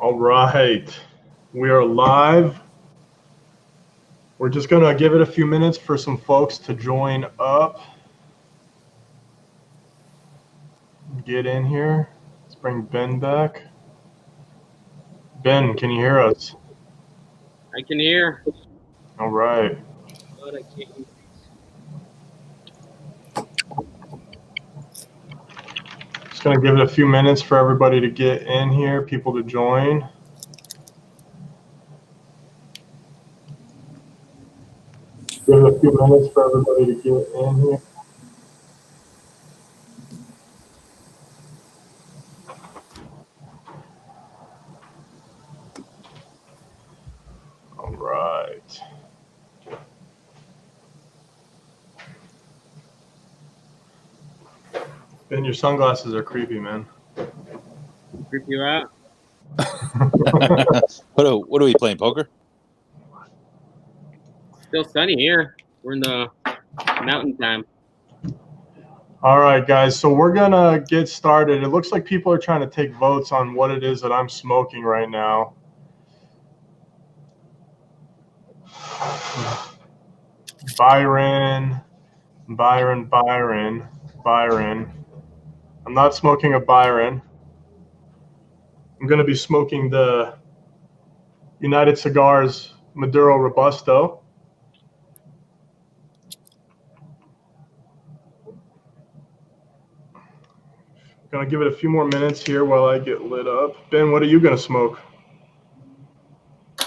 All right, we are live. We're just going to give it a few minutes for some folks to join up. Get in here. Let's bring Ben back. Ben, can you hear us? I can hear. All right. But I can't hear. Just going to give it a few minutes for everybody to get in here, people to join. Give it a few minutes for everybody to get in here. All right. Ben, your sunglasses are creepy, man. Creep you out? What are we playing, poker? Still sunny here. We're in the mountain time. All right, guys, so we're going to get started. It looks like people are trying to take votes on what it is that I'm smoking right now. Byron. I'm not smoking a Byron. I'm going to be smoking the United Cigars Maduro Robusto. Gonna give it a few more minutes here while I get lit up. Ben, what are you gonna smoke?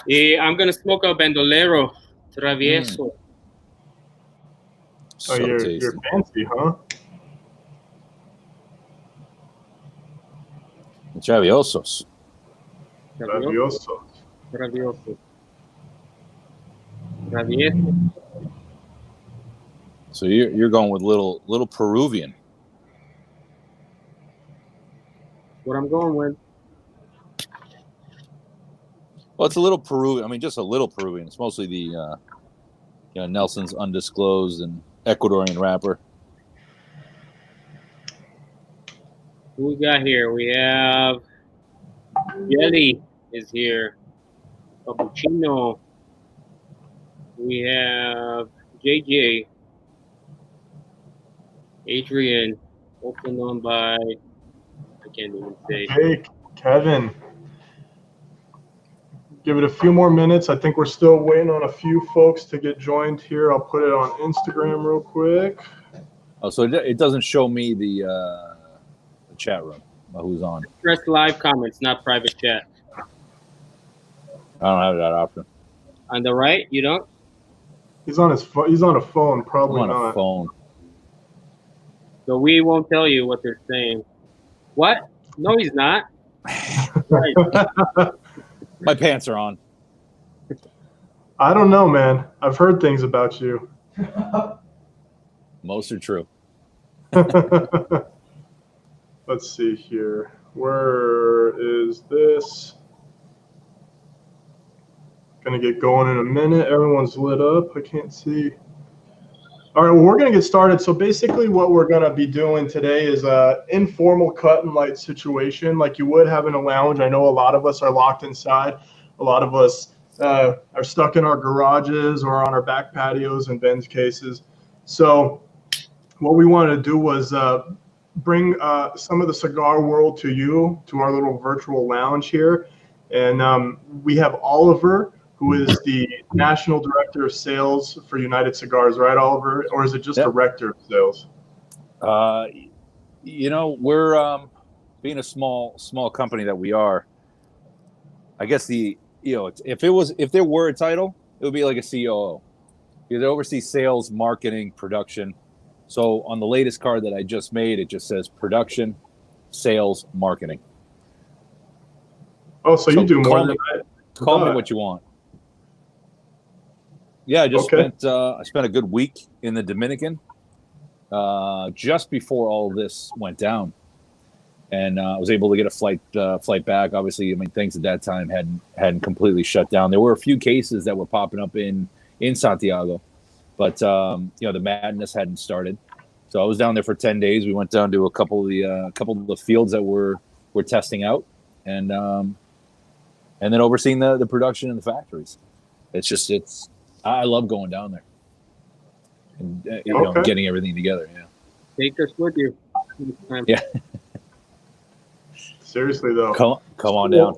Yeah, I'm gonna smoke a bandolero travieso. So you're fancy, huh? Traviosos. Travioso. Travieso. So you're going with little Peruvian. What I'm going with. Well, it's a little Peruvian. I mean, just a little Peruvian. It's mostly the Nelson's Undisclosed and Ecuadorian wrapper. Who we got here? We have Jelly is here. Cappuccino. We have JJ. Adrian, also known by, I can't even say. Jake, Kevin. Give it a few more minutes. I think we're still waiting on a few folks to get joined here. I'll put it on Instagram real quick. Oh, so it doesn't show me the chat room. Who's on? Press live comments, not private chat. I don't have that option. On the right, you don't? He's on his phone. He's on a phone, probably I'm on not. a phone. So we won't tell you what they're saying. What? No, he's not. Right. My pants are on. I don't know, man. I've heard things about you. Most are true. Let's see here. Where is this? Gonna get going in a minute. Everyone's lit up. I can't see. All right, well, we're gonna get started. So basically what we're gonna be doing today is a informal cut and light situation like you would have in a lounge. I know a lot of us are locked inside. A lot of us are stuck in our garages or on our back patios in Ben's cases. So what we wanted to do was bring some of the cigar world to you, to our little virtual lounge here. And we have Oliver, who is the National Director of Sales for United Cigars, right, Oliver? Or is it just Director of Sales? We're being a small company that we are. I guess if there were a title, it would be like a COO. You'd oversee sales, marketing, production. So on the latest card that I just made, it just says production, sales, marketing. Oh, so you do more than that. Call me what you want. Yeah, I spent a good week in the Dominican just before all this went down, and I was able to get a flight back. Obviously, I mean, things at that time hadn't completely shut down. There were a few cases that were popping up in Santiago, but the madness hadn't started. So I was down there for 10 days. We went down to a couple of the fields that we're testing out, and and then overseeing the production in the factories. I love going down there and getting everything together. Yeah. Take us with you. Yeah. Seriously though. Come on down.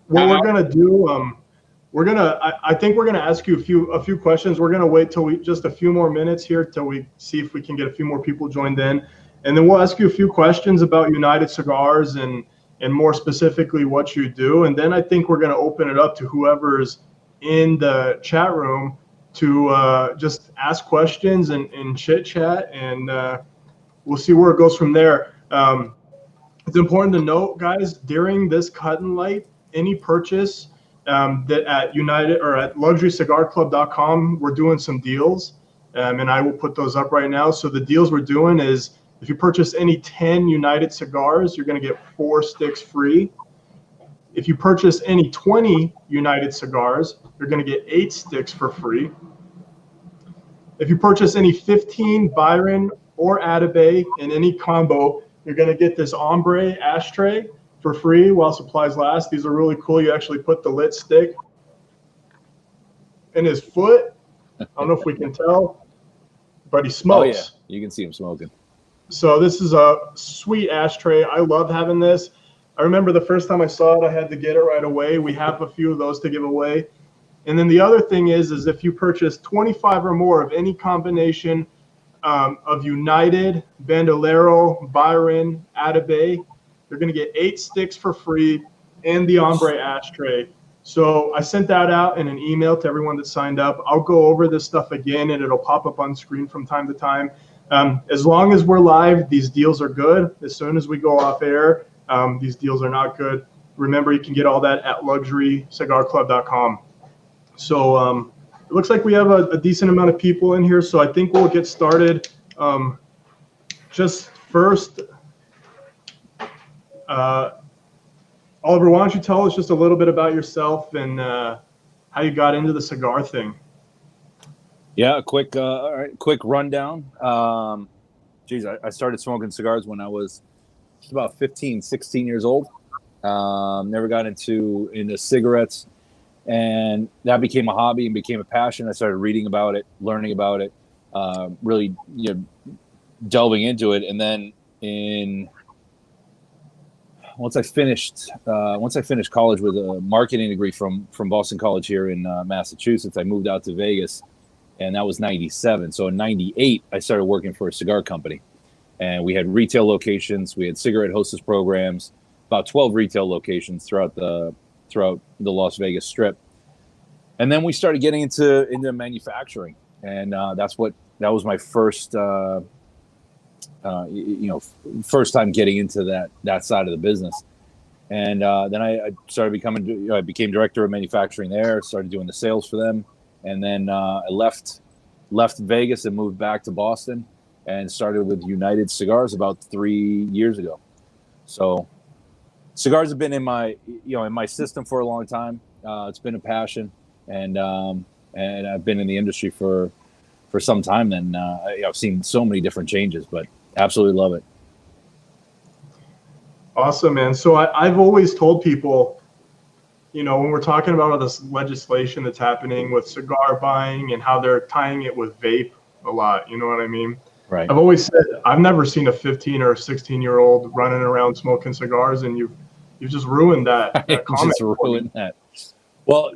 What we're gonna do, I think we're gonna ask you a few questions. We're gonna wait till just a few more minutes here till we see if we can get a few more people joined in, and then we'll ask you a few questions about United Cigars and more specifically what you do, and then I think we're gonna open it up to whoever's in the chat room to just ask questions and chit chat, and we'll see where it goes from there. It's important to note, guys, during this cut and light, any purchase that at United or at luxurycigarclub.com, we're doing some deals, and I will put those up right now. So the deals we're doing is if you purchase any 10 United Cigars, you're going to get 4 sticks free. If you purchase any 20 United Cigars, you're going to get 8 sticks for free. If you purchase any 15 Byron or Atabey in any combo, you're going to get this ombre ashtray for free while supplies last. These are really cool. You actually put the lit stick in his foot. I don't know if we can tell, but he smokes. Oh, yeah. You can see him smoking. So this is a sweet ashtray. I love having this. I remember the first time I saw it, I had to get it right away. We have a few of those to give away. And then the other thing is if you purchase 25 or more of any combination of United, Bandolero, Byron, Atabey, you're going to get 8 sticks for free and the ombre ashtray. So I sent that out in an email to everyone that signed up. I'll go over this stuff again, and it'll pop up on screen from time to time. As long as we're live, these deals are good. As soon as we go off air, these deals are not good. Remember, you can get all that at luxurycigarclub.com. So it looks like we have a decent amount of people in here, so I think we'll get started. Just first, Oliver, why don't you tell us just a little bit about yourself and how you got into the cigar thing? Yeah, quick rundown. I started smoking cigars when I was about 15, 16 years old. Never got into cigarettes. And that became a hobby and became a passion. I started reading about it, learning about it, really, delving into it. And then once I finished college with a marketing degree from Boston College here in Massachusetts, I moved out to Vegas, and that was 97. So in 98, I started working for a cigar company, and we had retail locations. We had cigarette hostess programs, about 12 retail locations throughout the Las Vegas Strip. And then we started getting into manufacturing, and that was my first first time getting into that side of the business. And then I started I became director of manufacturing there, started doing the sales for them, and then I left Vegas and moved back to Boston and started with United Cigars about 3 years ago. So cigars have been in my system for a long time. It's been a passion, and I've been in the industry for some time. And I've seen so many different changes, but absolutely love it. Awesome, man. So I've always told people, when we're talking about all this legislation that's happening with cigar buying and how they're tying it with vape a lot, you know what I mean? Right. I've always said I've never seen a 15 or 16-year-old running around smoking cigars, and you've just ruined that comment. Just ruined that. Well,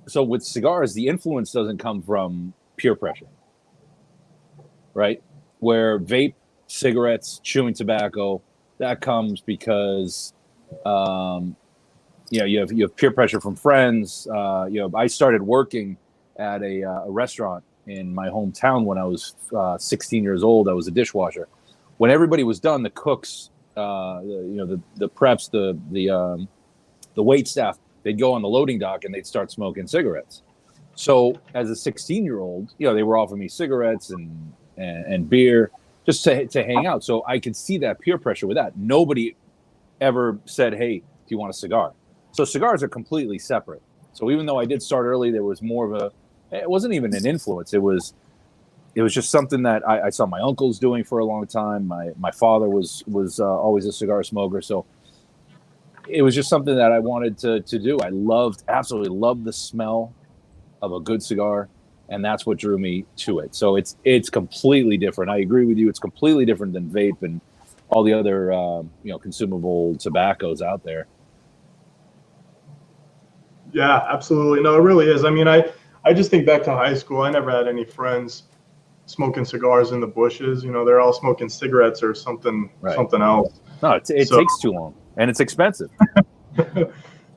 so with cigars, the influence doesn't come from peer pressure, right? Where vape, cigarettes, chewing tobacco, that comes because you have peer pressure from friends. I started working at a restaurant in my hometown when I was 16 years old. I was a dishwasher. When everybody was done, the cooks, the preps, the wait staff, they'd go on the loading dock and they'd start smoking cigarettes. So as a 16-year-old, they were offering me cigarettes and beer just to hang out. So I could see that peer pressure with that. Nobody ever said, "Hey, do you want a cigar?" So cigars are completely separate. So even though I did start early, there was more of it wasn't even an influence. It was just something that I saw my uncles doing for a long time. My father was always a cigar smoker. So it was just something that I wanted to do. I absolutely loved the smell of a good cigar, and that's what drew me to it. So it's completely different. I agree with you. It's completely different than vape and all the other consumable tobaccos out there. Yeah, absolutely. No, it really is. I mean, I just think back to high school. I never had any friends smoking cigars in the bushes. They're all smoking cigarettes or something else. No, it takes too long, and it's expensive.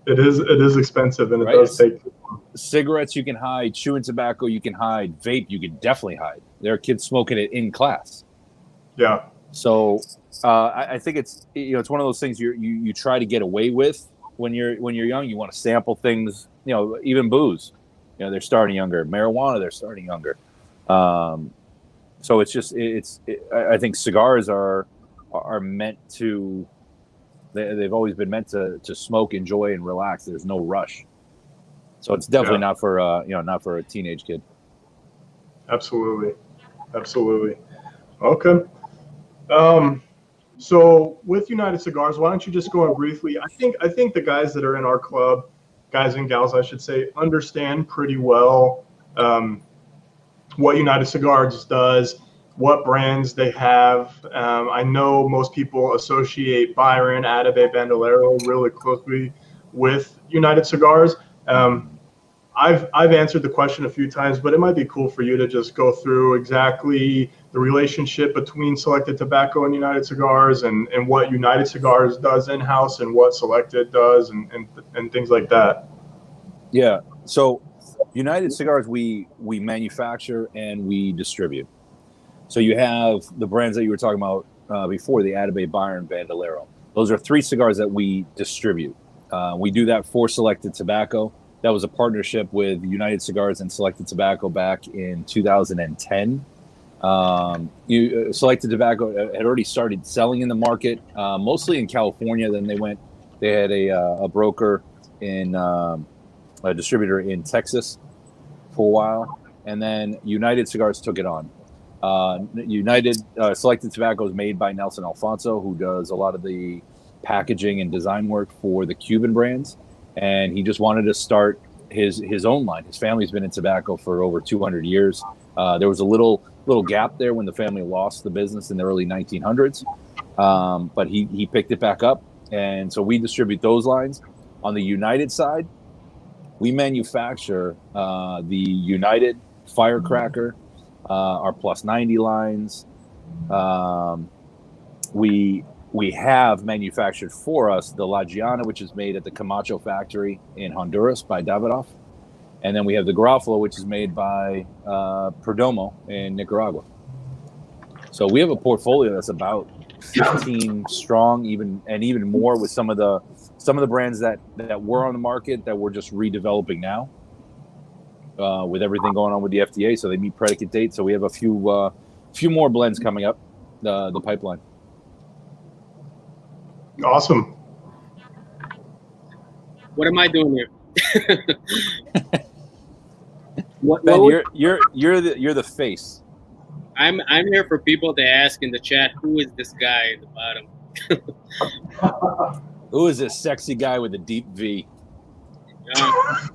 It is expensive, and it does take too long. Cigarettes you can hide, chewing tobacco you can hide, vape you can definitely hide. There are kids smoking it in class. Yeah. So I think it's one of those things you try to get away with when you're young. You want to sample things, even booze. They're starting younger. Marijuana, they're starting younger. So it's just I think cigars are meant to. They've always been meant to smoke, enjoy, and relax. There's no rush. So it's definitely not for a teenage kid. Absolutely. Okay. So with United Cigars, why don't you just go on briefly? I think the guys that are in our club, guys and gals, I should say, understand pretty well what United Cigars does, what brands they have. I know most people associate Byron, Atabey, Bandolero really closely with United Cigars. I've answered the question a few times, but it might be cool for you to just go through exactly the relationship between Selected Tobacco and United Cigars, and what United Cigars does in-house and what Selected does, and things like that. Yeah. So United Cigars, we manufacture and we distribute. So you have the brands that you were talking about before, the Atabey, Byron, Bandolero. Those are 3 cigars that we distribute. We do that for Selected Tobacco. That was a partnership with United Cigars and Selected Tobacco back in 2010. Selected Tobacco had already started selling in the market, mostly in California. Then they had a broker a distributor in Texas for a while, and then United Cigars took it on. United Selected Tobacco is made by Nelson Alfonso, who does a lot of the packaging and design work for the Cuban brands, and he just wanted to start his own line. His family's been in tobacco for over 200 years. There was a little gap there when the family lost the business in the early 1900s, but he picked it back up, and so we distribute those lines. On the United side, we manufacture the United Firecracker, our Plus 90 lines. We have manufactured for us the La Giana, which is made at the Camacho factory in Honduras by Davidoff. And then we have the Garofalo, which is made by Perdomo in Nicaragua. So we have a portfolio that's about 15 strong, even more, with some of the brands that were on the market that we're just redeveloping now. With everything going on with the FDA, so they meet predicate dates. So we have a few more blends coming up the pipeline. Awesome. What am I doing here? Ben, you're the face. I'm here for people to ask in the chat, who is this guy at the bottom? Who is this sexy guy with a deep V? I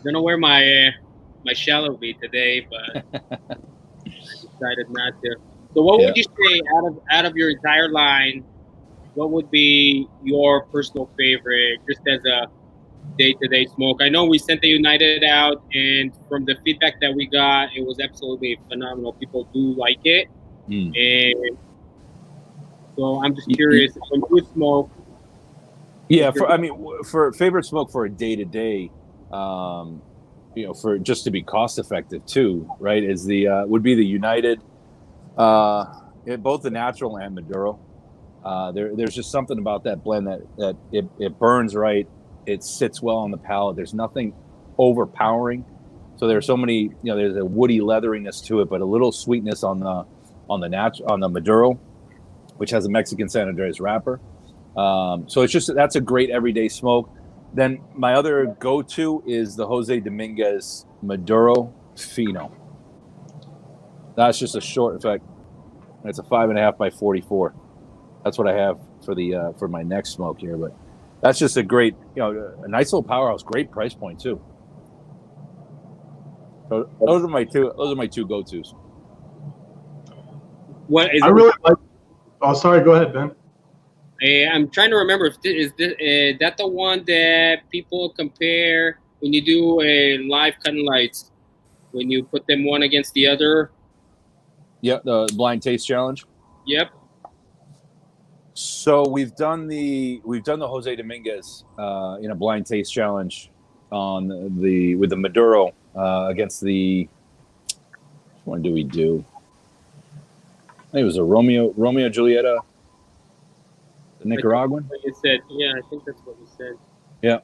don't know where my shallow V today, but I decided not to. So what would you say out of your entire line, what would be your personal favorite, just as a day-to-day smoke? I know we sent the United out, and from the feedback that we got, it was absolutely phenomenal. People do like it. And so I'm just curious, when you smoke. Yeah, for favorite smoke for a day-to-day, for just to be cost-effective too, right, is would be the United, both the natural and Maduro. There's just something about that blend that it burns right. It sits well on the palate. There's nothing overpowering. So there's so many, there's a woody leatheriness to it, but a little sweetness on the Maduro, which has a Mexican San Andreas wrapper. So that's a great everyday smoke. Then my other go-to is the Jose Dominguez Maduro Fino. That's just a short, in fact, it's a 5.5 by 44. That's what I have for my next smoke here. But That's just a great, a nice little powerhouse. Great price point too. So those are my two go-tos. What is I really like. Oh, sorry. Go ahead, Ben. I'm trying to remember if that the one that people compare when you do a live cutting lights, when you put them one against the other. Yep, the blind taste challenge. Yep. So we've done the Jose Dominguez in a blind taste challenge on with the Maduro against the. Which one do we do? I think it was a Romeo Julieta, the Nicaraguan. You said, yeah, I think that's what you said. Yeah,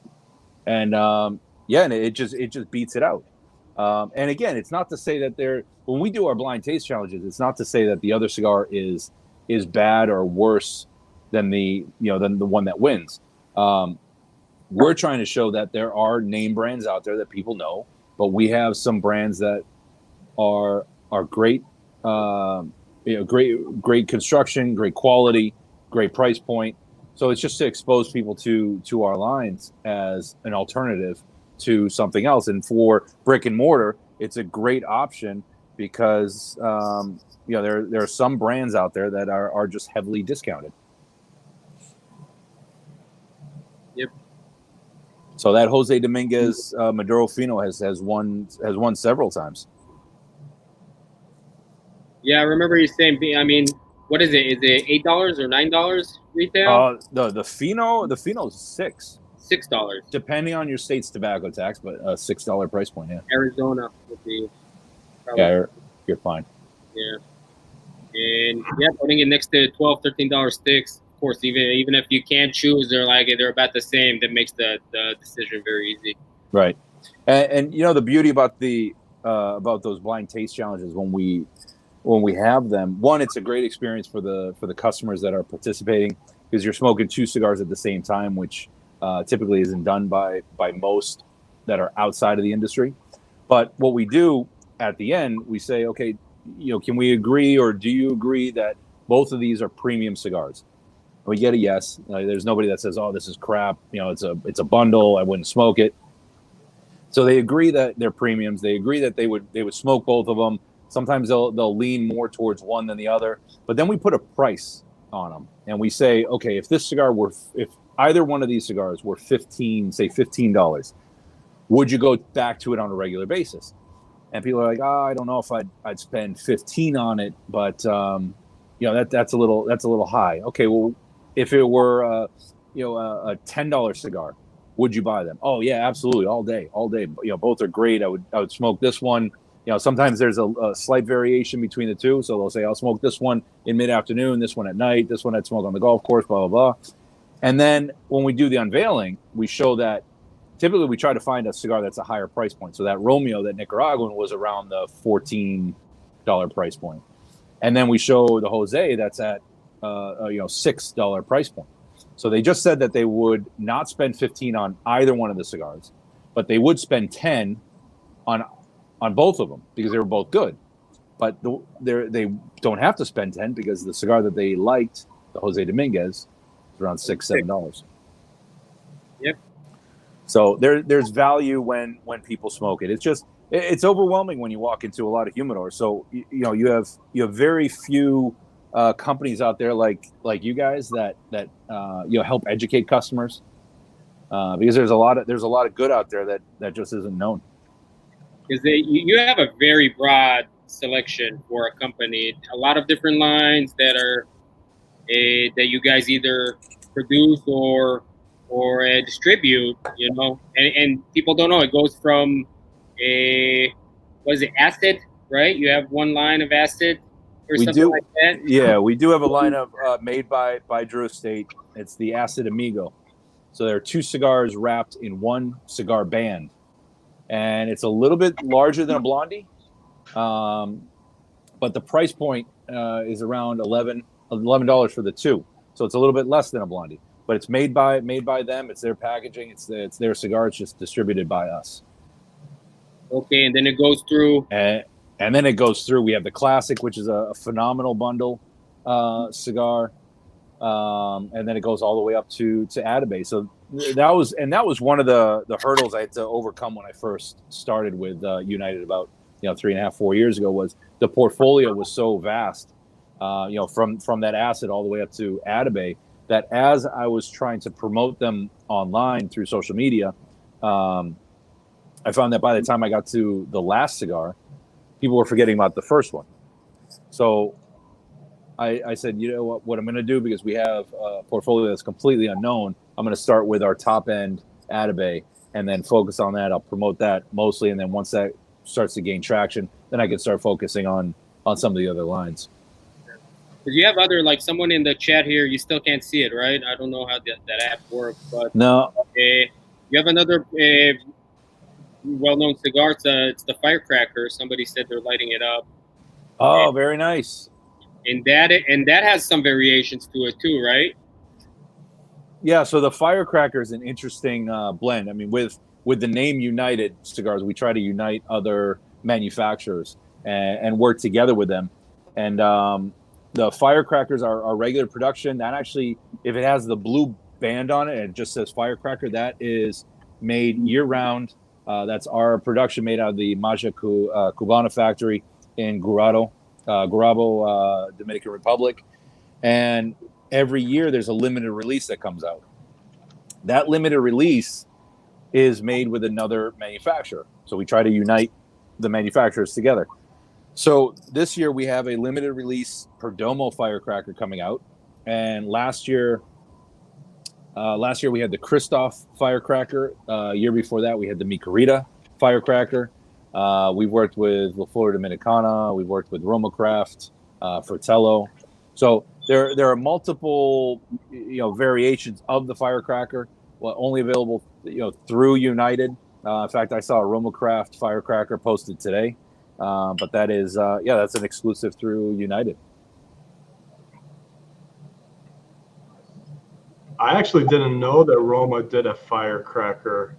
and and it just beats it out. And again, it's not to say that when we do our blind taste challenges, it's not to say that the other cigar is bad or worse than the one that wins. We're trying to show that there are name brands out there that people know, but we have some brands that are great, great construction, great quality, great price point. So it's just to expose people to our lines as an alternative to something else. And for brick and mortar, it's a great option because there are some brands out there that are just heavily discounted. Yep. So that Jose Dominguez Maduro Fino has won several times. Yeah, I remember you saying. I mean, what is it? Is it $8 or $9 retail? The Fino is $6. $6, depending on your state's tobacco tax, but a $6 price point. Yeah. Arizona would be. Probably. Yeah, you're fine. Yeah, and putting it next to $12, $13 sticks. Of course, even if you can't choose, they're about the same. That makes the decision very easy. Right, and the beauty about about those blind taste challenges when we have them, one, it's a great experience for the customers that are participating because you're smoking two cigars at the same time, which typically isn't done by most that are outside of the industry. But what we do at the end, we say, okay, can we agree, or do you agree that both of these are premium cigars? We get a yes. There's nobody that says, "Oh, this is crap." It's a bundle. I wouldn't smoke it. So they agree that they're premiums. They agree that they would smoke both of them. Sometimes they'll lean more towards one than the other. But then we put a price on them, and we say, okay, if either one of these cigars were $15, would you go back to it on a regular basis? And people are like, I don't know if I'd spend $15 on it, but that's a little high. Okay, well, if it were a $10 cigar, would you buy them? Oh yeah, absolutely, all day. Both are great. I would smoke this one. Sometimes there's a slight variation between the two, so they'll say I'll smoke this one in mid-afternoon, this one at night, this one I'd smoke on the golf course, blah blah blah. And then when we do the unveiling, we show that typically we try to find a cigar that's a higher price point. So that Romeo, that Nicaraguan, was around the $14 price point. And then we show the Jose that's at $6 price point. So they just said that they would not spend $15 on either one of the cigars, but they would spend $10 on both of them because they were both good. But they don't have to spend $10 because the cigar that they liked, the Jose Dominguez, is around $6-7. Yep. So there's value when people smoke it. It's overwhelming when you walk into a lot of humidors. So you have very few companies out there like you guys that help educate customers because there's a lot of good out there that just isn't known. Because you have a very broad selection for a company, a lot of different lines that are that you guys either produce or distribute, and people don't know. It goes from acid, right? You have one line of acid or something like that. Yeah, we do have a line of made by Drew Estate. It's the Acid Amigo. So there are two cigars wrapped in one cigar band, and it's a little bit larger than a Blondie, but the price point is around $11 for the two. So it's a little bit less than a Blondie. But it's made by them. It's their packaging. It's their cigar. It's just distributed by us. Okay, and then it goes through. And then it goes through. We have the Classic, which is a phenomenal bundle cigar. and then it goes all the way up to Atabey. So that was one of the hurdles I had to overcome when I first started with United about 3.5, 4 years ago. Was the portfolio was so vast, from that asset all the way up to Atabey, that as I was trying to promote them online through social media, I found that by the time I got to the last cigar, people were forgetting about the first one. So I said, you know what I'm going to do, because we have a portfolio that's completely unknown, I'm going to start with our top end Atabey and then focus on that. I'll promote that mostly. And then once that starts to gain traction, then I can start focusing on some of the other lines. Because you have other, like someone in the chat here, you still can't see it, right? I don't know how that app works, but no. You have another well-known cigar. It's the Firecracker. Somebody said they're lighting it up. Oh, very nice. And that has some variations to it too, right? Yeah. So the Firecracker is an interesting blend. I mean, with the name United Cigars, we try to unite other manufacturers and work together with them. And the Firecrackers are regular production. That actually, if it has the blue band on it and it just says Firecracker, that is made year-round. That's our production, made out of the Magia Cubana factory in Gurabo, Dominican Republic. And every year there's a limited release that comes out. That limited release is made with another manufacturer. So we try to unite the manufacturers together. So this year we have a limited release Perdomo Firecracker coming out. And last year we had the Christoph Firecracker. Year before that we had the Micarita Firecracker. We've worked with La Flor Dominicana. We've worked with Romacraft, Fratello. So there are multiple variations of the Firecracker. Well, only available through United. In fact, I saw a Romacraft Firecracker posted today, but that is that's an exclusive through United. I actually didn't know that Roma did a Firecracker.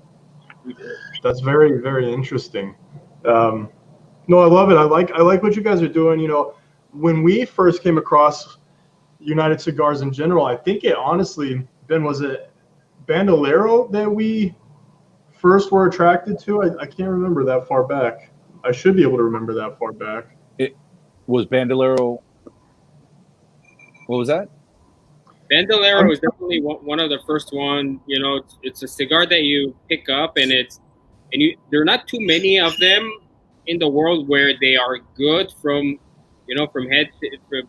That's very, very interesting. No, I love it. I like what you guys are doing. When we first came across United Cigars in general, I think it honestly, Ben, was it Bandolero that we first were attracted to? I can't remember that far back. I should be able to remember that far back. It was Bandolero. What was that? Bandolero is definitely one of the first one. It's a cigar that you pick up, and there are not too many of them in the world where they are good from head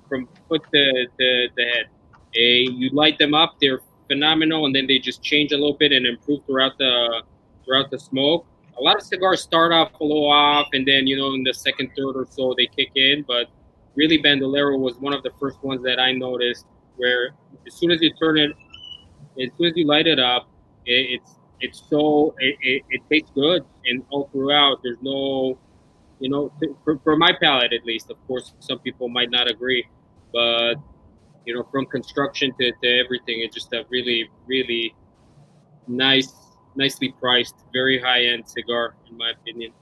from foot to head. You light them up, they're phenomenal, and then they just change a little bit and improve throughout the smoke. A lot of cigars start off a little off, and then in the second, third or so they kick in. But really, Bandolero was one of the first ones that I noticed, where as soon as you light it up, it tastes good, and all throughout there's no, for my palate at least. Of course, some people might not agree, but from construction to everything, it's just a really, really nicely priced, very high-end cigar, in my opinion.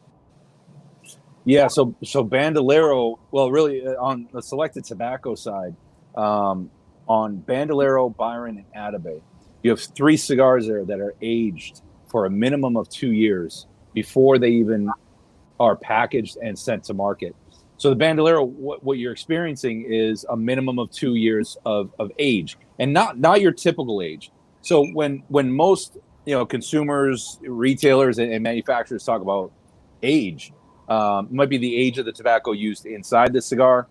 Yeah, so Bandolero, well, really on the selected tobacco side, on Bandolero, Byron, and Atabey, you have 3 cigars there that are aged for a minimum of 2 years before they even are packaged and sent to market. So the Bandolero, what you're experiencing is a minimum of 2 years of age, and not your typical age. So when most consumers, retailers, and manufacturers talk about age, it might be the age of the tobacco used inside the cigar.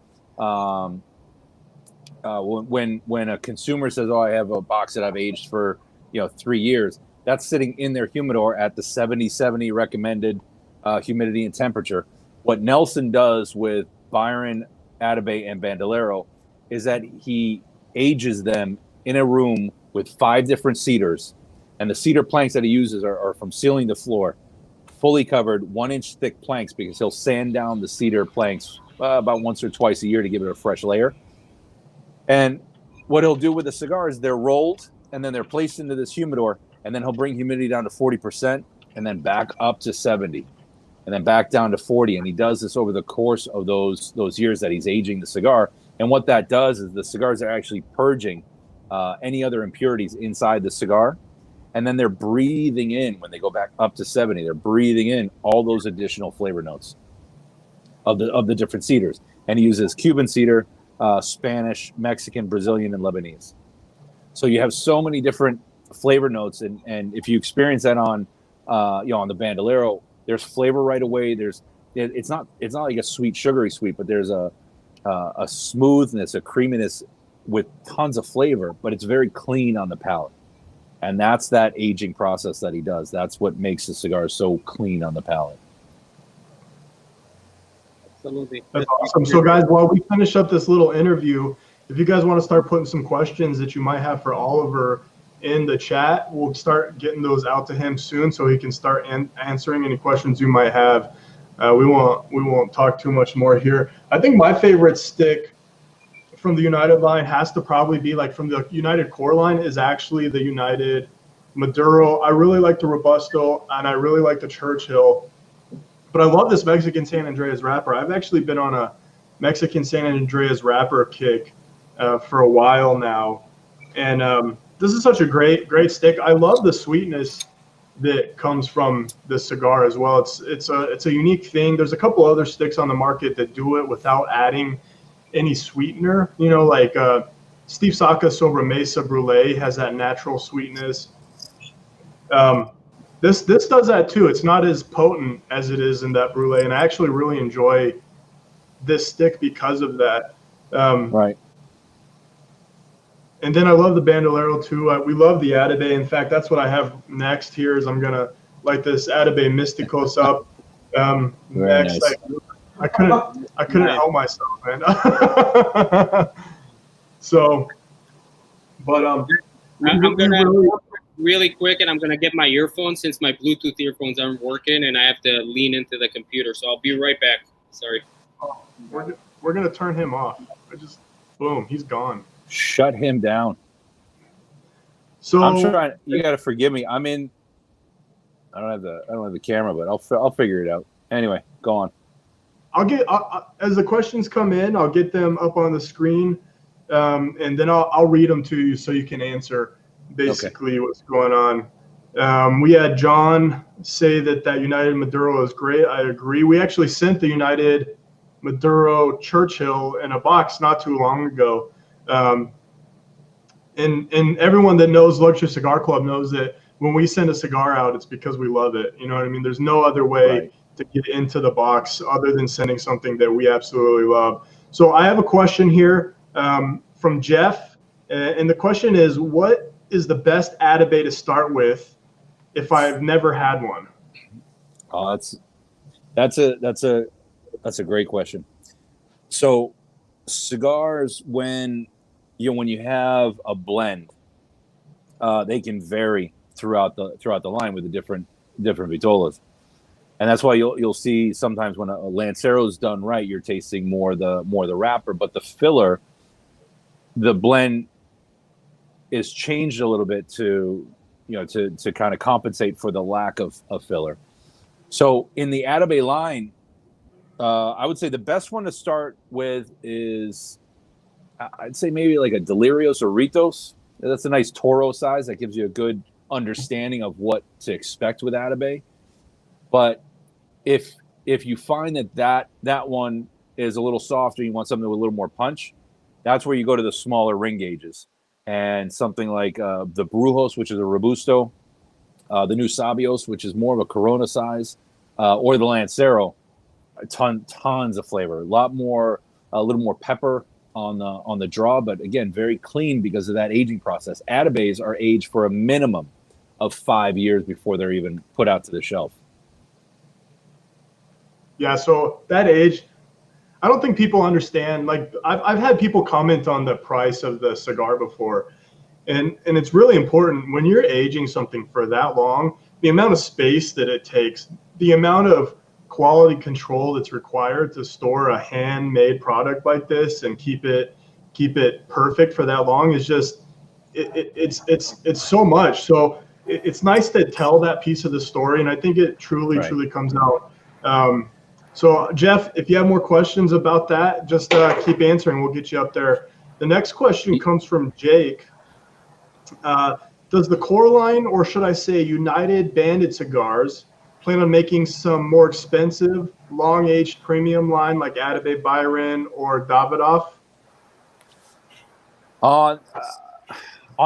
When a consumer says, "Oh, I have a box that I've aged for 3 years," that's sitting in their humidor at the 70 recommended humidity and temperature. What Nelson does with Byron, Atabey, and Bandolero is that he ages them in a room with 5 different cedars, and the cedar planks that he uses are from ceiling to floor, fully covered, 1-inch thick planks, because he'll sand down the cedar planks about once or twice a year to give it a fresh layer. And what he'll do with the cigars, they're rolled and then they're placed into this humidor, and then he'll bring humidity down to 40% and then back up to 70 and then back down to 40. And he does this over the course of those years that he's aging the cigar. And what that does is the cigars are actually purging any other impurities inside the cigar. And then they're breathing in, when they go back up to 70, they're breathing in all those additional flavor notes of the different cedars. And he uses Cuban cedar, Spanish, Mexican, Brazilian, and Lebanese. So you have so many different flavor notes, and if you experience that on on the Bandolero, there's flavor right away. It's not like a sweet, sugary sweet, but there's a smoothness, a creaminess with tons of flavor, but it's very clean on the palate. And that's that aging process that he does. That's what makes the cigar so clean on the palate. Absolutely. That's awesome. So, guys, while we finish up this little interview, if you guys want to start putting some questions that you might have for Oliver in the chat, we'll start getting those out to him soon so he can start answering any questions you might have. We won't talk too much more here. I think my favorite stick from the United line has to probably be, like, from the United core line, is actually the United Maduro. I really like the Robusto, and I really like the Churchill. But I love this Mexican San Andreas wrapper. I've actually been on a Mexican San Andreas wrapper kick for a while now. And this is such a great stick. I love the sweetness that comes from the cigar as well. It's a unique thing. There's a couple other sticks on the market that do it without adding any sweetener. Like Steve Saka Sobremesa Brulee has that natural sweetness. This does that too. It's not as potent as it is in that Brulee, and I actually really enjoy this stick because of that. Right. And then I love the Bandolero too. We love the Atabey. In fact, that's what I have next here. Is I'm gonna light this Atabey Mysticos up next. Nice. I couldn't help myself, man. So, but I'm gonna really quick, and I'm gonna get my earphones since my Bluetooth earphones aren't working, and I have to lean into the computer. So I'll be right back. Sorry. We're gonna turn him off. Boom, he's gone. Shut him down. So I'm trying. You got to forgive me. I don't have the camera, but I'll figure it out. Anyway, go on. I'll get as the questions come in, I'll get them up on the screen, and then I'll read them to you so you can answer basically what's going on. We had John say that United Maduro is great. I agree. We actually sent the United Maduro Churchill in a box not too long ago. And everyone that knows Luxury Cigar Club knows that when we send a cigar out, it's because we love it. You know what I mean? There's no other way to get into the box other than sending something that we absolutely love. So I have a question here from Jeff, and the question is, what is the best Atabey to start with if I've never had one? Oh, that's a great question. So cigars, when you have a blend, they can vary throughout the line with the different vitolas, and that's why you'll see sometimes when a Lancero is done right, you're tasting more the wrapper, but the filler, the blend is changed a little bit to kind of compensate for the lack of filler. So in the Atabey line, I would say the best one to start with is, I'd say maybe like a Delirios or Ritos. That's a nice Toro size. That gives you a good understanding of what to expect with Atabey. But if you find that one is a little softer, you want something with a little more punch, that's where you go to the smaller ring gauges. And something like the Brujos, which is a Robusto, the new Sabios, which is more of a Corona size, or the Lancero, tons of flavor, a little more pepper on the draw, but again, very clean because of that aging process. Atabeys are aged for a minimum of 5 years before they're even put out to the shelf. Yeah, so that age, I don't think people understand. Like I've had people comment on the price of the cigar before, and it's really important when you're aging something for that long, the amount of space that it takes, the amount of quality control that's required to store a handmade product like this and keep it perfect for that long is just it's so much. So it's nice to tell that piece of the story, and I think it truly comes out. So Jeff, if you have more questions about that, just keep answering. We'll get you up there. The next question comes from Jake. Does the core line, or should I say United Banded Cigars, plan on making some more expensive, long-aged premium line like Atabey Byron or Davidoff? On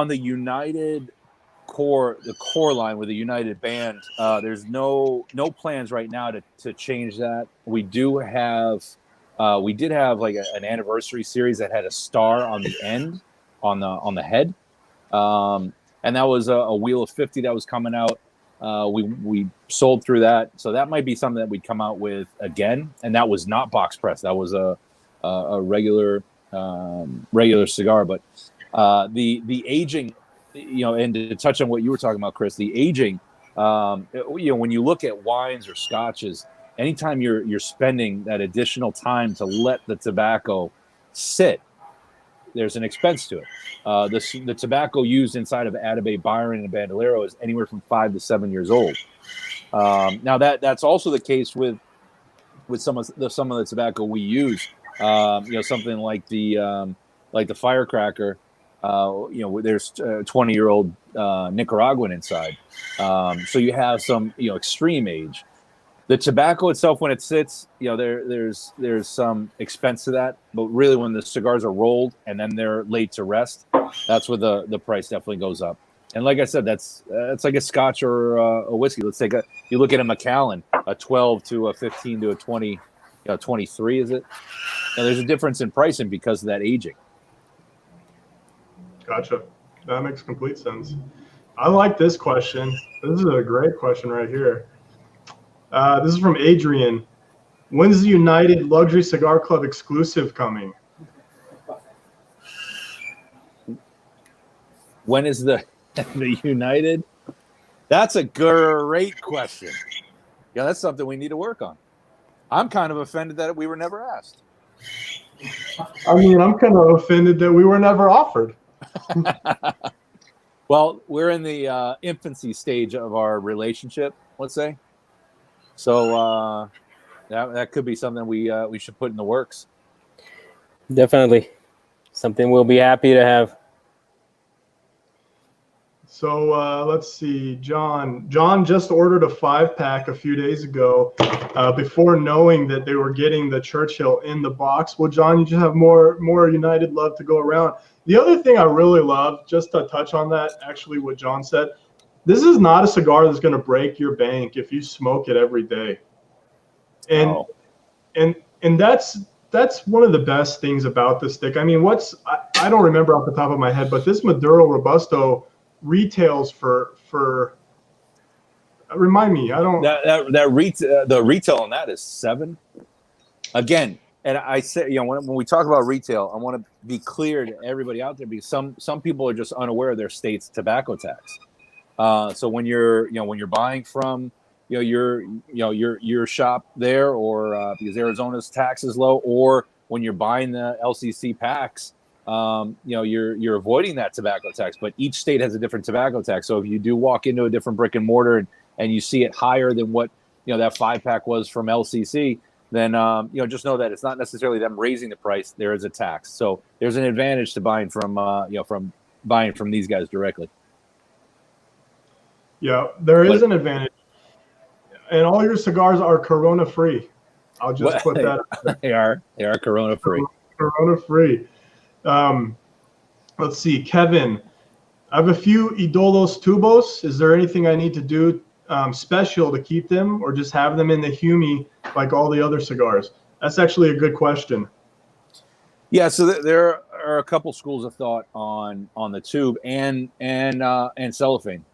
the United the core line with the United band, there's no plans right now to change that. We did have like an anniversary series that had a star on the end, on the head, and that was a wheel of 50 that was coming out. We sold through that, so that might be something that we'd come out with again. And that was not box press; that was a regular cigar. But the aging, and to touch on what you were talking about, Chris, the aging, when you look at wines or scotches, anytime you're spending that additional time to let the tobacco sit, there's an expense to it. The tobacco used inside of Atabey Byron and Bandolero is anywhere from 5 to 7 years old. Now that's also the case with some of the tobacco we use. Something like the firecracker. There's 20-year-old Nicaraguan inside. So you have some extreme age. The tobacco itself, when it sits, there's some expense to that. But really, when the cigars are rolled and then they're laid to rest, that's where the price definitely goes up. And like I said, that's like a Scotch or a whiskey. Let's take you look at a Macallan, a 12 to a 15 to a 20, 23, is it? Now, there's a difference in pricing because of that aging. Gotcha. That makes complete sense. I like this question. This is a great question right here. This is from Adrian. When's the United Luxury Cigar Club exclusive coming? When is the United? That's a great question. Yeah, that's something we need to work on. I'm kind of offended that we were never asked. I mean, I'm kind of offended that we were never offered. Well, we're in the infancy stage of our relationship, let's say. So that could be something we should put in the works. Definitely. Something we'll be happy to have. So let's see. John just ordered a 5-pack a few days ago before knowing that they were getting the Churchill in the box. Well, John, you just have more United love to go around. The other thing I really love, just to touch on that, actually what John said, this is not a cigar that's going to break your bank if you smoke it every day. And and that's one of the best things about this stick. I mean, I don't remember off the top of my head, but this Maduro Robusto retails for remind me, I don't the retail on that is $7 again. And I say, when we talk about retail, I want to be clear to everybody out there, because some people are just unaware of their state's tobacco tax. So when you're buying from your shop there, or because Arizona's tax is low, or when you're buying the LCC packs, you're avoiding that tobacco tax. But each state has a different tobacco tax. So if you do walk into a different brick and mortar and you see it higher than what that 5-pack was from LCC, then just know that it's not necessarily them raising the price. There is a tax. So there's an advantage to buying from from these guys directly. Yeah, there is an advantage. And all your cigars are Corona free. I'll just put that out there. They are Corona free. Corona free. Let's see, Kevin. I have a few Idolos Tubos. Is there anything I need to do special to keep them, or just have them in the Humi like all the other cigars? That's actually a good question. Yeah, so there are a couple schools of thought on the tube and cellophane.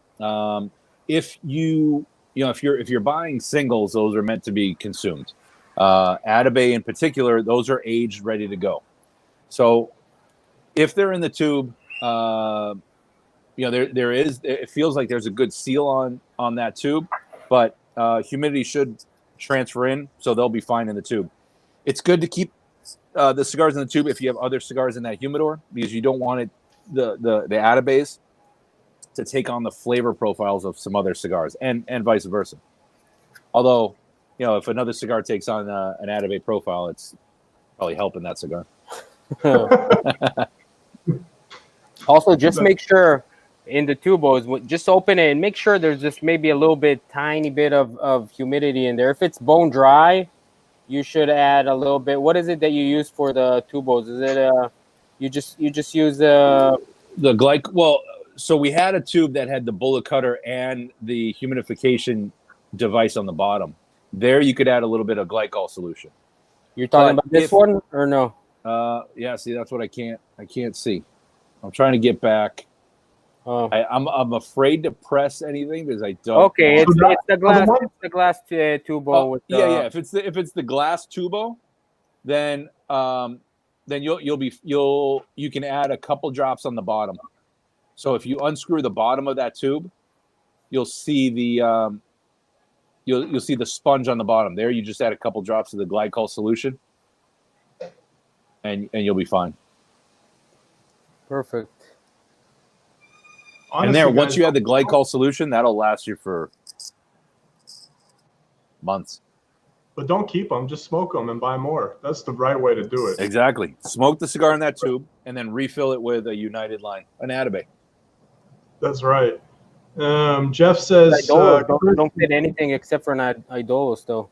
If you're buying singles, those are meant to be consumed. Atabey in particular, those are aged, ready to go. So if they're in the tube, it feels like there's a good seal on that tube, but humidity should transfer in, so they'll be fine in the tube. It's good to keep the cigars in the tube if you have other cigars in that humidor, because you don't want the Atabeys to take on the flavor profiles of some other cigars, and vice versa. Although, if another cigar takes on an Atabey profile, it's probably helping that cigar. Also, just make sure in the tubos, just open it and make sure there's just maybe a little bit, tiny bit of humidity in there. If it's bone dry, you should add a little bit. What is it that you use for the tubos? Is it you just use the well, so we had a tube that had the bullet cutter and the humidification device on the bottom. There you could add a little bit of glycol solution. You're talking about this one or no? Yeah, see, that's what I can't see. I'm trying to get back. Oh. I'm afraid to press anything because I don't. Okay, it's the glass tubo with yeah. If it's the glass tubo, then you can add a couple drops on the bottom. So if you unscrew the bottom of that tube, you'll see the you'll see the sponge on the bottom. There, you just add a couple drops of the glycol solution, and you'll be fine. Perfect. Honestly, and there, guys, once you have the glycol solution, that'll last you for months. But don't keep them; just smoke them and buy more. That's the right way to do it. Exactly. Smoke the cigar in that tube, and then refill it with a United line, an Atabey. That's right. Jeff says, don't fit anything except for an Idolos, though.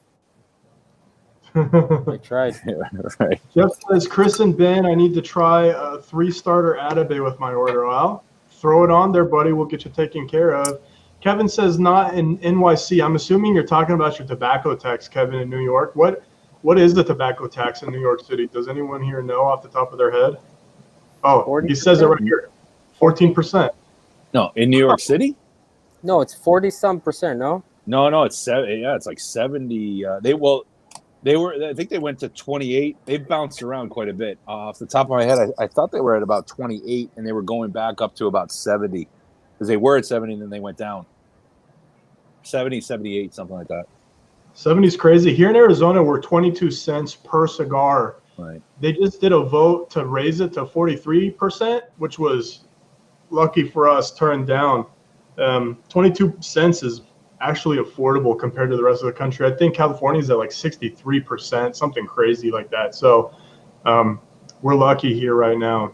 I tried. Right. Jeff says, Chris and Ben, I need to try a 3-starter Atabey with my order. Well, throw it on there, buddy. We'll get you taken care of. Kevin says, not in NYC. I'm assuming you're talking about your tobacco tax, Kevin, in New York. What is the tobacco tax in New York City? Does anyone here know off the top of their head? Oh, 40%? He says it right here. 14%. No, in New York City? No, it's 40-some%. No. No, it's 7. Yeah, it's like 70. They were. I think they went to 28. They've bounced around quite a bit. Off the top of my head, I thought they were at about 28, and they were going back up to about 70 because they were at 70, and then they went down. 70, 78, something like that. 70 is crazy. Here in Arizona, we're 22 cents per cigar. Right. They just did a vote to raise it to 43%, which was lucky for us, turned down. 22 cents is actually affordable compared to the rest of the country. I think California's at like 63%, something crazy like that. So we're lucky here right now.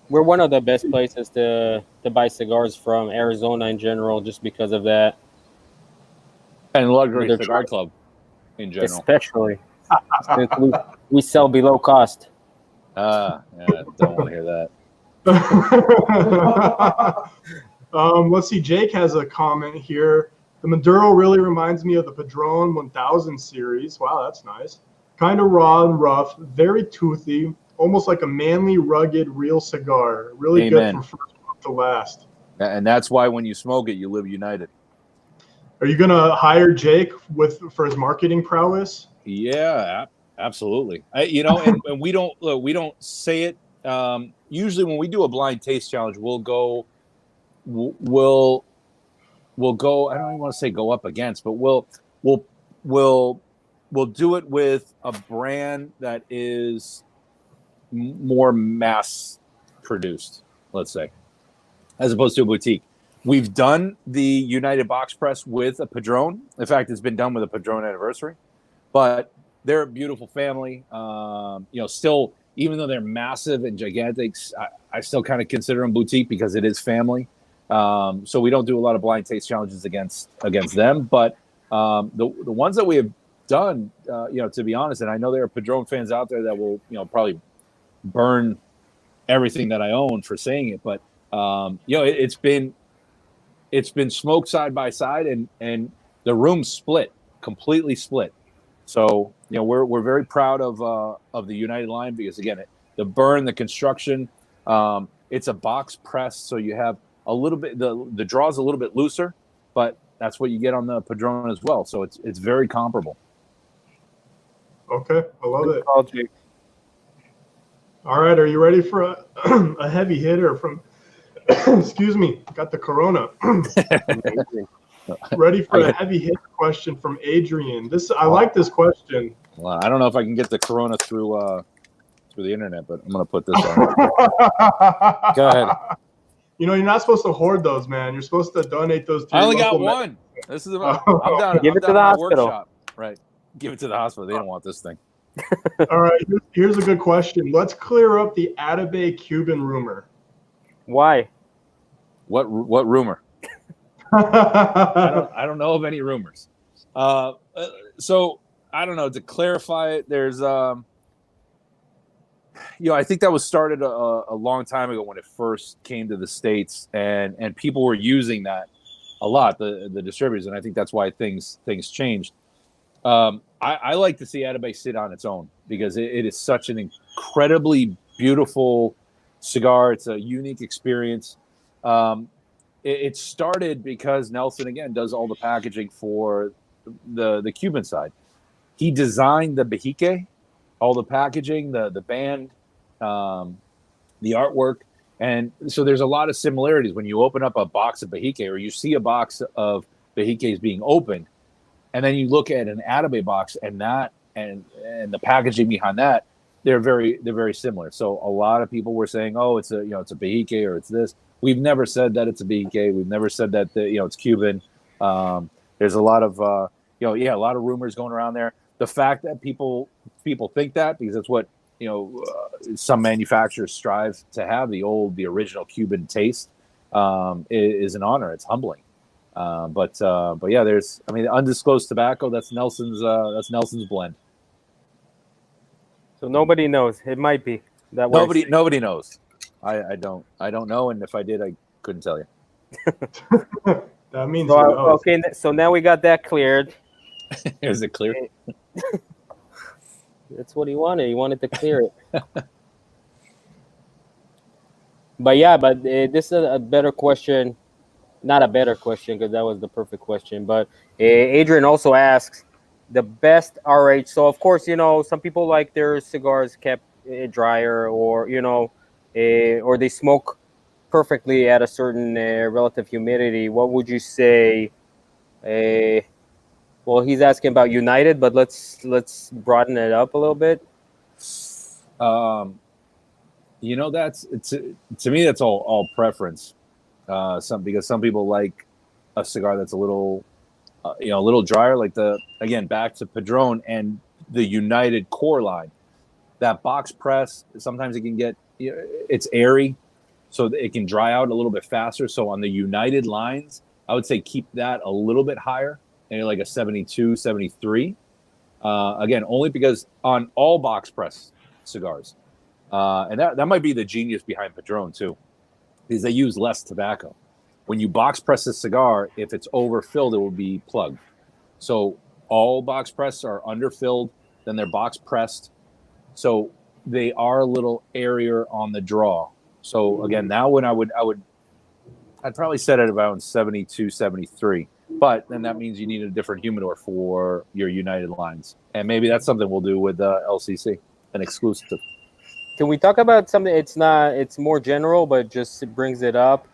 We're one of the best places to buy cigars from, Arizona in general, just because of that. And Luxury Cigar Club in general. Especially. Since we sell below cost. Yeah, don't want to hear that. Let's see. Jake has a comment here. The Maduro really reminds me of the Padron 1000 series. Wow, that's nice. Kind of raw and rough, very toothy, almost like a manly, rugged, real cigar. Really Amen. Good from first to last. And that's why when you smoke it, you live united. Are you going to hire Jake for his marketing prowess? Yeah, absolutely. And we don't say it. Usually when we do a blind taste challenge, we'll go. I don't even want to say go up against, but we'll do it with a brand that is more mass produced, let's say, as opposed to a boutique. We've done the United box press with a Padron. In fact, it's been done with a Padron anniversary, but they're a beautiful family. Still, even though they're massive and gigantic, I still kind of consider them boutique because it is family. So we don't do a lot of blind taste challenges against them, but the ones that we have done, to be honest, and I know there are Padron fans out there that will, probably burn everything that I own for saying it, but it's been smoked side by side, and the room completely split. So we're very proud of the United line because again, the burn, the construction, it's a box press, so you have a little bit the draw is a little bit looser, but that's what you get on the Padron as well. So it's very comparable. Okay, I love it. All right, are you ready for a heavy hitter from? Excuse me, got the corona. Ready for a heavy hit question from Adrian. I like this question. Well, I don't know if I can get the corona through the internet, but I'm gonna put this on. Go ahead. You're not supposed to hoard those, man. You're supposed to donate those to I only got one. This is I'm down. Give it to the hospital. Workshop. Right. Give it to the hospital. They don't want this thing. All right. Here's a good question. Let's clear up the Atabey Cuban rumor. Why? What rumor? I don't know of any rumors. So I don't know. To clarify it, there's I think that was started a long time ago when it first came to the States, and people were using that a lot, the distributors, and I think that's why things changed. I like to see Atabey sit on its own because it is such an incredibly beautiful cigar. It's a unique experience. It started because Nelson, again, does all the packaging for the Cuban side. He designed the Bejique, all the packaging, the band, the artwork. And so there's a lot of similarities when you open up a box of Bejique or you see a box of Bejiques being opened, and then you look at an Atabey box and the packaging behind that, they're very similar. So a lot of people were saying, oh, it's a Bejique or it's this. We've never said that it's a Bejique. We've never said that it's Cuban. There's a lot of a lot of rumors going around there. The fact that people think that, because that's what some manufacturers strive to have, the original Cuban taste, is an honor. It's humbling. But yeah, there's undisclosed tobacco. That's Nelson's blend. So nobody knows. It might be that nobody knows. I don't know, and if I did, I couldn't tell you. That means so, okay. So now we got that cleared. Is it clear? That's what he wanted. He wanted to clear it. But this is a better question. Not a better question because that was the perfect question. But Adrian also asks the best RH. So of course, some people like their cigars kept drier, or or they smoke perfectly at a certain relative humidity. What would you say? Well, he's asking about United, but let's broaden it up a little bit. That's to me that's all preference. Because some people like a cigar that's a little drier, like back to Padron and the United core line. That box press, sometimes it can get, it's airy, so it can dry out a little bit faster. So on the United lines, I would say keep that a little bit higher, maybe like a 72, 73. Again, only because on all box press cigars, and that might be the genius behind Padron too, is they use less tobacco. When you box press a cigar, if it's overfilled, it will be plugged. So all box press are underfilled, then they're box pressed. So they are a little airier on the draw. So again, now when I'd probably set it around 72, 73. But then that means you need a different humidor for your United lines. And maybe that's something we'll do with LCC, an exclusive. Can we talk about something? It's more general, but just it brings it up.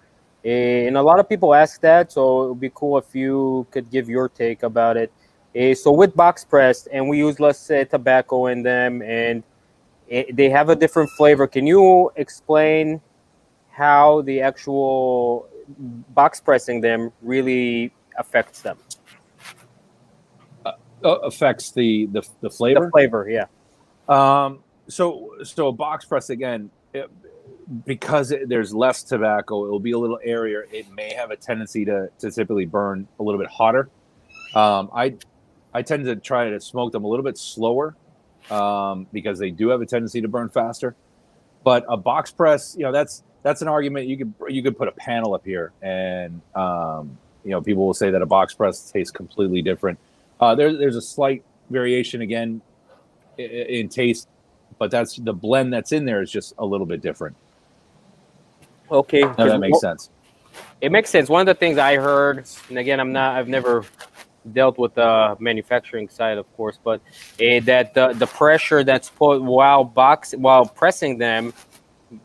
And a lot of people ask that, so it would be cool if you could give your take about it. So with box pressed, and we use less tobacco in them, and they have a different flavor. Can you explain how the actual box pressing them really affects them? Affects the flavor? The flavor, yeah. So a box press, again, because there's less tobacco, it will be a little airier. It may have a tendency to typically burn a little bit hotter. I tend to try to smoke them a little bit slower because they do have a tendency to burn faster. But a box press, that's an argument. You could put a panel up here, and people will say that a box press tastes completely different. There's a slight variation again in taste, but that's the blend that's in there is just a little bit different. Okay, now that makes sense. It makes sense. One of the things I heard, and again, I've never dealt with the manufacturing side, of course, but that the pressure that's put while pressing them,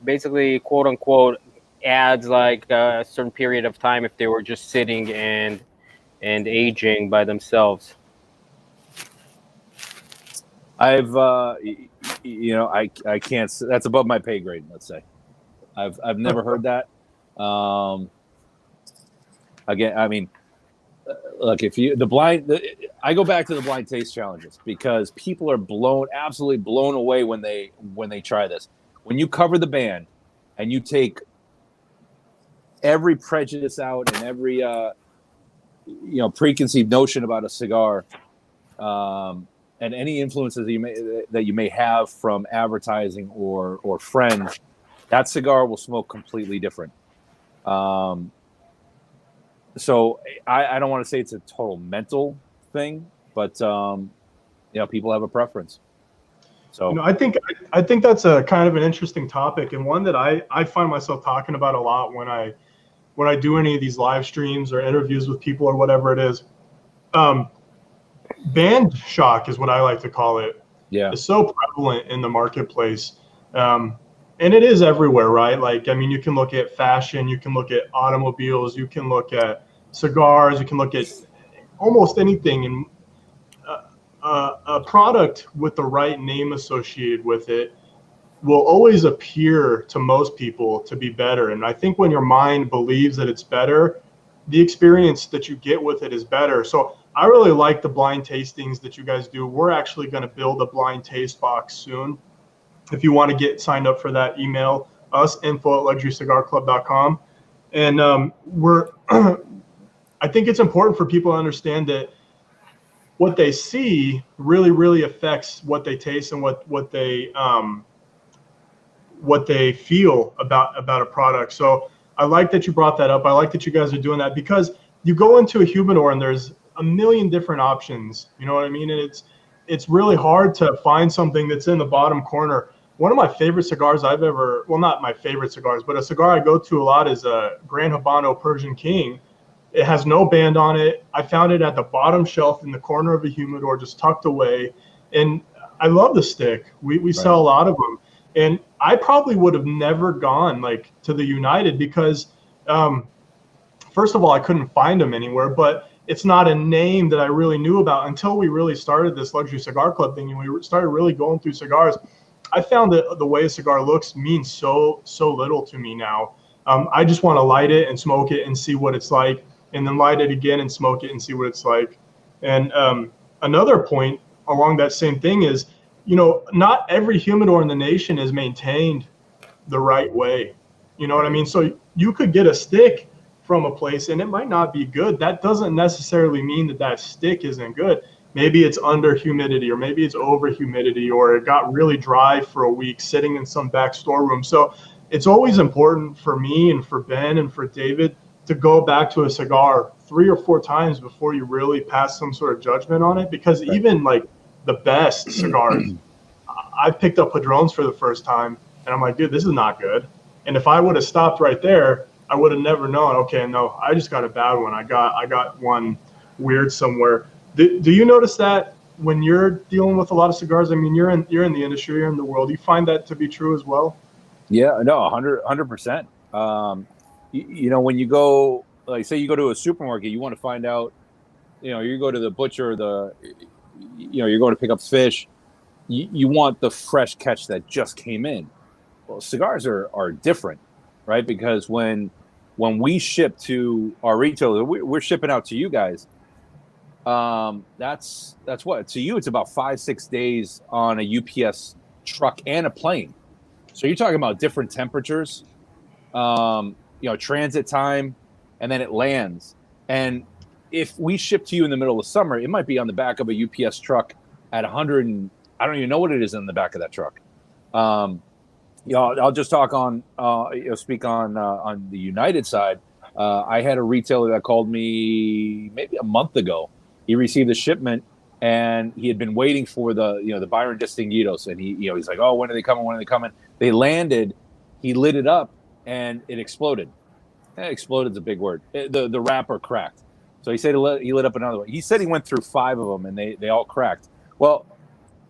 basically, quote unquote, adds like a certain period of time if they were just sitting and aging by themselves. I've I can't. That's above my pay grade. Let's say, I've never heard that. Again, I mean, look, I go back to the blind taste challenges because people are absolutely blown away when they try this. When you cover the band and you take every prejudice out and every preconceived notion about a cigar, and any influences that you may have from advertising or friends. That cigar will smoke completely different. So I don't want to say it's a total mental thing, but people have a preference. So I think that's a kind of an interesting topic, and one that I find myself talking about a lot when I do any of these live streams or interviews with people or whatever it is. Band shock is what I like to call it. Yeah, it's so prevalent in the marketplace, and it is everywhere, right? Like, I mean, you can look at fashion, you can look at automobiles, you can look at cigars, you can look at almost anything, and a product with the right name associated with it will always appear to most people to be better. And I think when your mind believes that it's better, the experience that you get with it is better. So I really like the blind tastings that you guys do. We're actually going to build a blind taste box soon. If you want to get signed up for that, email us, info@luxurycigarclub.com. And I think it's important for people to understand that what they see really, really affects what they taste and what they feel about a product. So I like that you brought that up. I like that you guys are doing that, because you go into a humidor and there's a million different options. You know what I mean? And it's really hard to find something that's in the bottom corner. One of my favorite cigars not my favorite cigars, but a cigar I go to a lot is a Grand Habano Persian King. It has no band on it. I found it at the bottom shelf in the corner of a humidor, just tucked away. And I love the stick. We sell a lot of them. And I probably would have never gone like to the United because, first of all, I couldn't find them anywhere, but it's not a name that I really knew about until we really started this Luxury Cigar Club thing and we started really going through cigars. I found that the way a cigar looks means so little to me now. I just want to light it and smoke it and see what it's like, and then light it again and smoke it and see what it's like. And another point along that same thing is, not every humidor in the nation is maintained the right way. You know what I mean? So you could get a stick from a place and it might not be good. That doesn't necessarily mean that stick isn't good. Maybe it's under humidity, or maybe it's over humidity, or it got really dry for a week sitting in some back storeroom. So it's always important for me and for Ben and for David to go back to a cigar 3 or 4 times before you really pass some sort of judgment on it. Because even like the best cigars, I picked up Padrones for the first time and I'm like, dude, this is not good. And if I would have stopped right there, I would have never known, okay, no, I just got a bad one. I got one weird somewhere. Do you notice that when you're dealing with a lot of cigars? I mean, you're in the industry, you're in the world. You find that to be true as well? Yeah, no, 100%. When you go, like say you go to a supermarket, you want to find out, you go to the butcher, you're going to pick up fish. You want the fresh catch that just came in. Well, cigars are different, right? Because when we ship to our retailers, we're shipping out to you guys. That's what to you. It's about 5-6 days on a UPS truck and a plane. So you're talking about different temperatures, transit time, and then it lands. And if we ship to you in the middle of summer, it might be on the back of a UPS truck at 100. And I don't even know what it is in the back of that truck. I'll just talk on, speak on the United side. I had a retailer that called me maybe a month ago. He received a shipment and he had been waiting for the Byron Distinguidos. And he's like, oh, when are they coming? When are they coming? They landed, he lit it up and it exploded. Exploded's a big word. The wrapper cracked. So he said he lit up another one. He said he went through 5 of them and they all cracked. Well,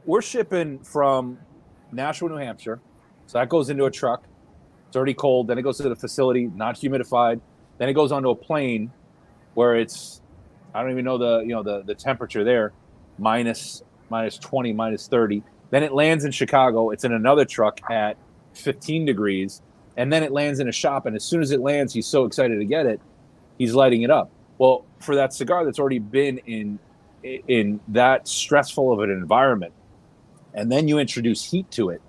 we're shipping from Nashua, New Hampshire. So that goes into a truck. It's already cold. Then it goes to the facility, not humidified. Then it goes onto a plane where it's, I don't even know the temperature there, minus 20, minus 30. Then it lands in Chicago. It's in another truck at 15 degrees. And then it lands in a shop. And as soon as it lands, he's so excited to get it, he's lighting it up. Well, for that cigar that's already been in that stressful of an environment, and then you introduce heat to it,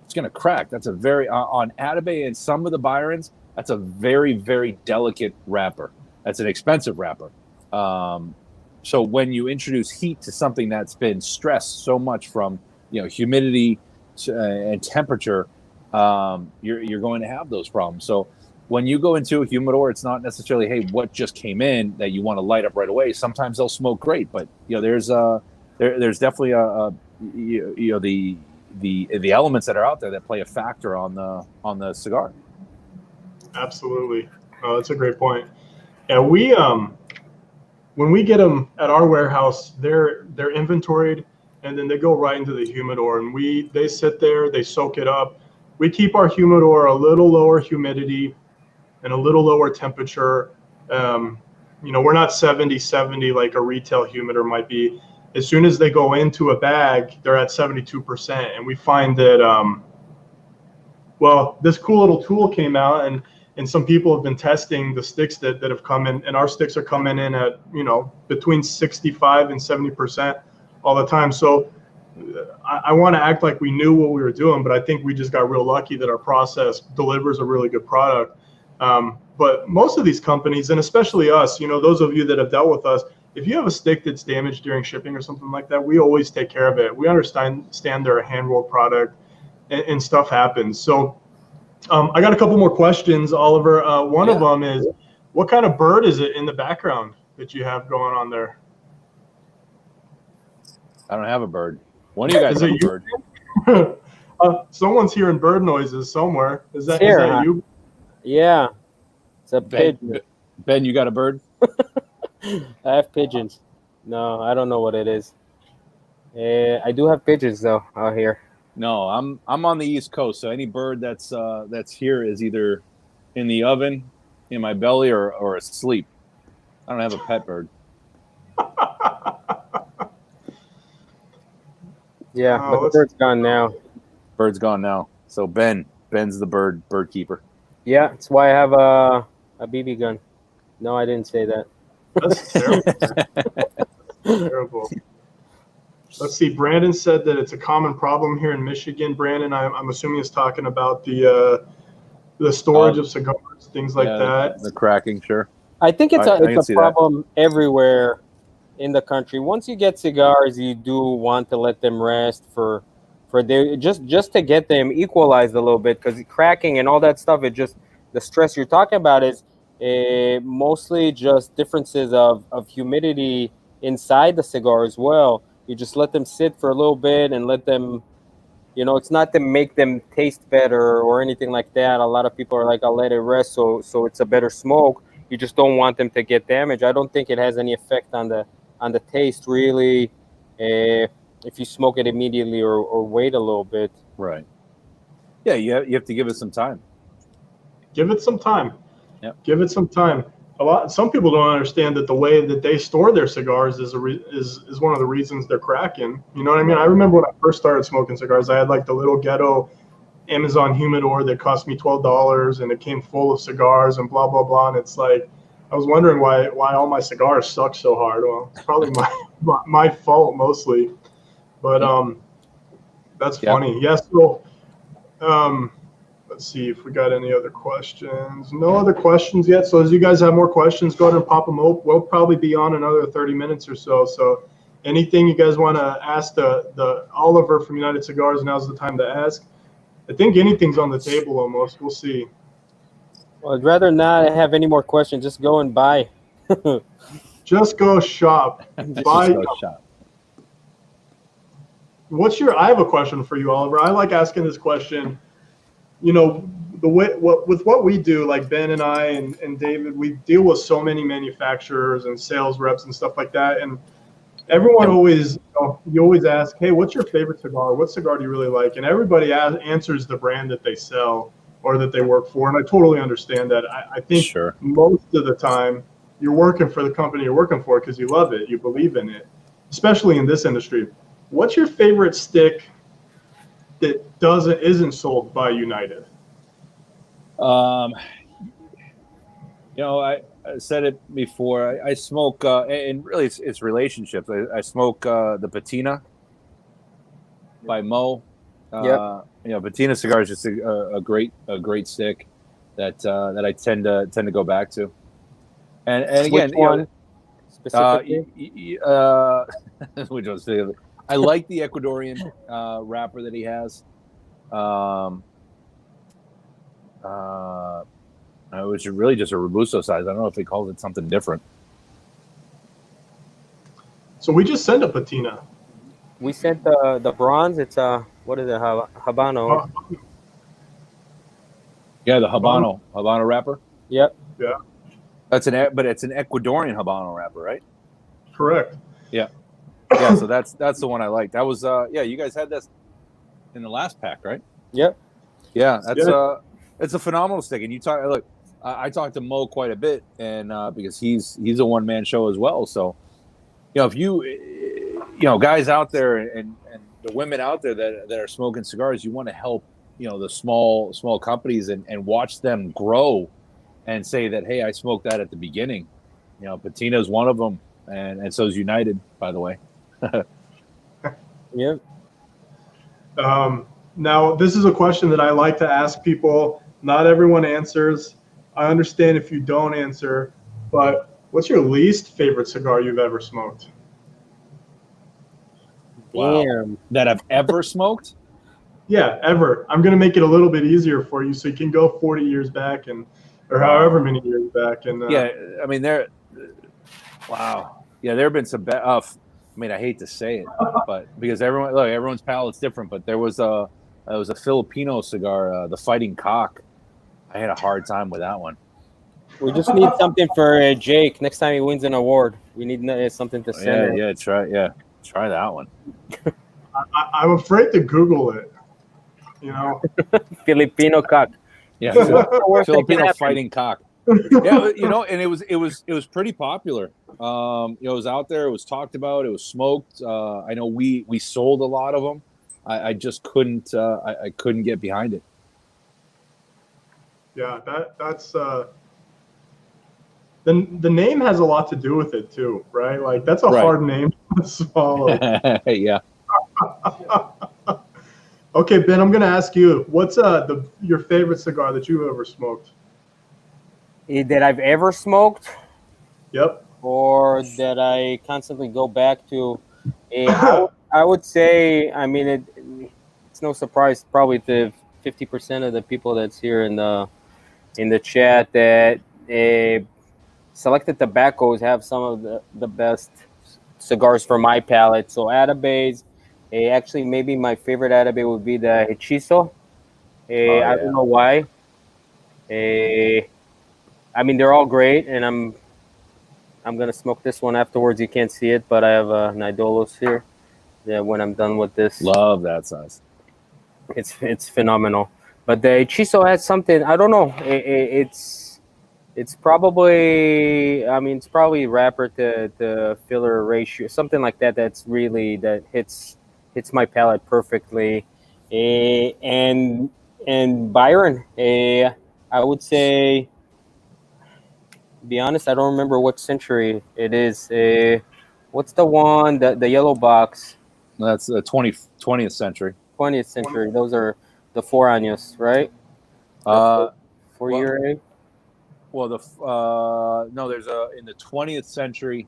it's going to crack. That's a very, on Atabey and some of the Byrons, That's a very, very delicate wrapper. That's an expensive wrapper. So when you introduce heat to something that's been stressed so much from humidity and temperature, you're going to have those problems. So when you go into a humidor, it's not necessarily, hey, what just came in that you want to light up right away. Sometimes they'll smoke great, but there's definitely the elements that are out there that play a factor on the cigar. Absolutely. Oh, that's a great point. Yeah, we when we get them at our warehouse, they're inventoried, and then they go right into the humidor, and they sit there, they soak it up. We keep our humidor a little lower humidity and a little lower temperature. We're not 70 like a retail humidor might be. As soon as they go into a bag, they're at 72%, and we find that this cool little tool came out, and some people have been testing the sticks that have come in, and our sticks are coming in at between 65 and 70% all the time. So I want to act like we knew what we were doing, but I think we just got real lucky that our process delivers a really good product. But most of these companies, and especially us, those of you that have dealt with us, if you have a stick that's damaged during shipping or something like that, we always take care of it. We understand they're a hand-rolled product, and stuff happens. So I got a couple more questions, Oliver. One of them is, what kind of bird is it in the background that you have going on there? I don't have a bird. One of you guys have a bird. Someone's hearing bird noises somewhere. Is that you? Yeah. It's a pigeon. Ben, you got a bird? I have pigeons. No, I don't know what it is. I do have pigeons though out here. No, I'm on the East Coast, so any bird that's here is either in the oven, in my belly, or asleep. I don't have a pet bird. Yeah, but the bird's gone now. Bird's gone now. So Ben's the bird keeper. Yeah, that's why I have a BB gun. No, I didn't say that. That's terrible. Terrible. Let's see. Brandon said that it's a common problem here in Michigan. Brandon, I'm assuming he's talking about the storage of cigars, things like that. The cracking, sure. I think it's a problem everywhere in the country. Once you get cigars, you do want to let them rest for just to get them equalized a little bit, because cracking and all that stuff, it just, the stress you're talking about is mostly just differences of humidity inside the cigar as well. You just let them sit for a little bit and let them, it's not to make them taste better or anything like that. A lot of people are like, I'll let it rest so it's a better smoke. You just don't want them to get damaged. I don't think it has any effect on the taste really, if you smoke it immediately or wait a little bit. Right. Yeah, you have to give it some time. Give it some time. Yep. Give it some time. Some people don't understand that the way that they store their cigars is one of the reasons they're cracking. You know what I mean? I remember when I first started smoking cigars, I had like the little ghetto Amazon humidor that cost me $12, and it came full of cigars and blah blah blah. And it's like, I was wondering why all my cigars suck so hard. Well, it's probably my fault mostly, but that's funny. Yes. So, let's see if we got any other questions. No other questions yet. So as you guys have more questions, go ahead and pop them up. We'll probably be on another 30 minutes or so. So anything you guys want to ask the Oliver from United Cigars, now's the time to ask. I think anything's on the table almost. We'll see. Well, I'd rather not have any more questions. Just go and buy. Just go shop. Buy. Go shop. I have a question for you, Oliver. I like asking this question. With what we do, like Ben and I and David, we deal with so many manufacturers and sales reps and stuff like that. And everyone always, you always ask, hey, what's your favorite cigar? What cigar do you really like? And everybody answers the brand that they sell or that they work for. And I totally understand that. I think most of the time you're working for the company you're working for because you love it, you believe in it, especially in this industry. What's your favorite stick that isn't sold by United? I said it before. I smoke, and really it's relationships. I smoke the Patina by Mo. Patina cigar is just a great stick. that I tend to go back to. And again, Which one specifically? Which one's specifically? I like the Ecuadorian wrapper that he has. It was really just a Robusto size. I don't know if he calls it something different. So we just sent a patina. We sent the bronze. It's what is it? Habano. Yeah, the Habano wrapper. Yep. Yeah. But it's an Ecuadorian Habano wrapper, right? Correct. Yeah. Yeah. So that's the one I like. That was you guys had this in the last pack, right? Yep. Yeah. It's a phenomenal stick, and I talked to Mo quite a bit, and because he's a one-man show as well. So, if guys out there and the women out there that are smoking cigars, you want to help, the small companies and watch them grow and say that, hey, I smoked that at the beginning. Patina is one of them, and so is United, by the way. Yep. Now, this is a question that I like to ask people. Not everyone answers. I understand if you don't answer, but what's your least favorite cigar you've ever smoked? Wow. Damn. That I've ever smoked? Yeah, ever. I'm going to make it a little bit easier for you so you can go 40 years back or however many years back. And yeah, I mean, wow. Yeah, there have been some bad. I hate to say it, but because everyone's palate's different. But there was a Filipino cigar, the Fighting Cock. I had a hard time with that one. We just need something for Jake next time he wins an award. We need something to send. Try that one. I'm afraid to Google it. Filipino cock. Yeah, Filipino Fighting Cock. Yeah, and it was pretty popular. It was out there. It was talked about. It was smoked. I know we sold a lot of them. I just couldn't. I couldn't get behind it. Yeah, that's the name has a lot to do with it too, right? Like that's a hard name to swallow. Yeah. Okay, Ben, I'm gonna ask you, what's your favorite cigar that you've ever smoked? That I've ever smoked? Yep. Or that I constantly go back to? I would say, I mean, it's no surprise probably to 50% of the people that's here in the chat that selected tobaccos have some of the best cigars for my palate. So Atabes, actually maybe my favorite Atabe would be the Hechizo. I don't know why. I mean, they're all great, and I'm gonna smoke this one afterwards. You can't see it, but I have a Nidolos here. Yeah, when I'm done with this, love that size. It's phenomenal. But the Hechizo has something, I don't know. It's probably, I mean, it's probably wrapper to filler ratio, something like that. That hits my palate perfectly. And Byron, I would say, be honest, I don't remember what century it is. What's the one, the yellow box? That's the 20th century. 20th century. Those are the 4 años, right? 4-year. Well, no, there's in the 20th century,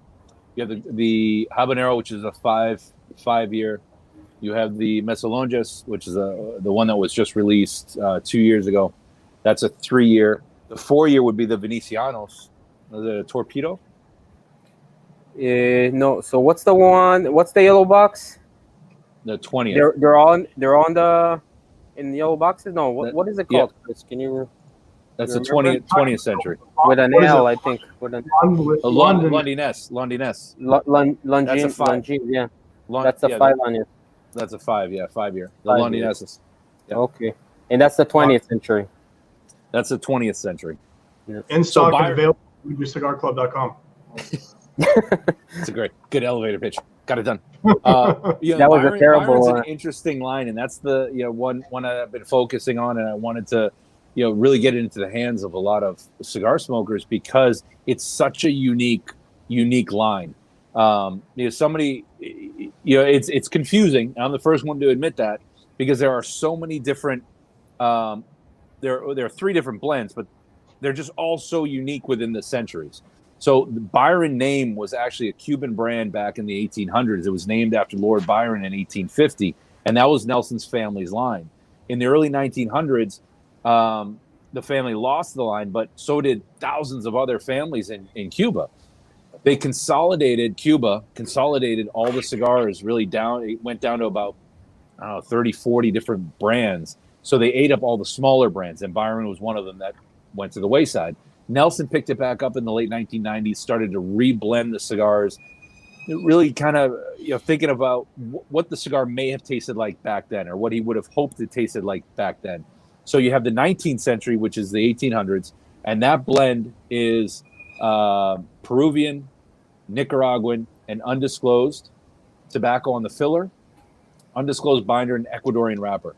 you have the habanero, which is a 5-year. You have the Mesolonges, which is the one that was just released 2 years ago. That's a 3-year. The 4-year would be the Venecianos, the Torpedo. No. So what's the one? What's the yellow box? The 20th. They're on in the yellow boxes. No. What is it called, Chris? Can you? That's the 20th century. With an L, I think. With an Londinese. Longines. That's a 5. Yeah. That's a 5 años. That's a 5-year. The Londineses. Yeah. Okay. And that's the 20th century. That's the 20th century. Yes. In stock and available at cigarclub.com. It's a good elevator pitch. Got it done. That was a terrible. Byron's an interesting line, and that's the one I've been focusing on, and I wanted to really get into the hands of a lot of cigar smokers because it's such a unique line. Somebody, it's confusing. I'm the first one to admit that because there are so many different. There are 3 different blends, but they're just all so unique within the centuries. So the Byron name was actually a Cuban brand back in the 1800s. It was named after Lord Byron in 1850, and that was Nelson's family's line. In the early 1900s, the family lost the line, but so did thousands of other families in Cuba. They consolidated all the cigars really down. It went down to about, 30, 40 different brands. So they ate up all the smaller brands, and Byron was one of them that went to the wayside. Nelson picked it back up in the late 1990s, started to reblend the cigars, really kind of thinking about what the cigar may have tasted like back then, or what he would have hoped it tasted like back then. So you have the 19th century, which is the 1800s, and that blend is Peruvian, Nicaraguan, and undisclosed tobacco on the filler, undisclosed binder, and Ecuadorian wrapper.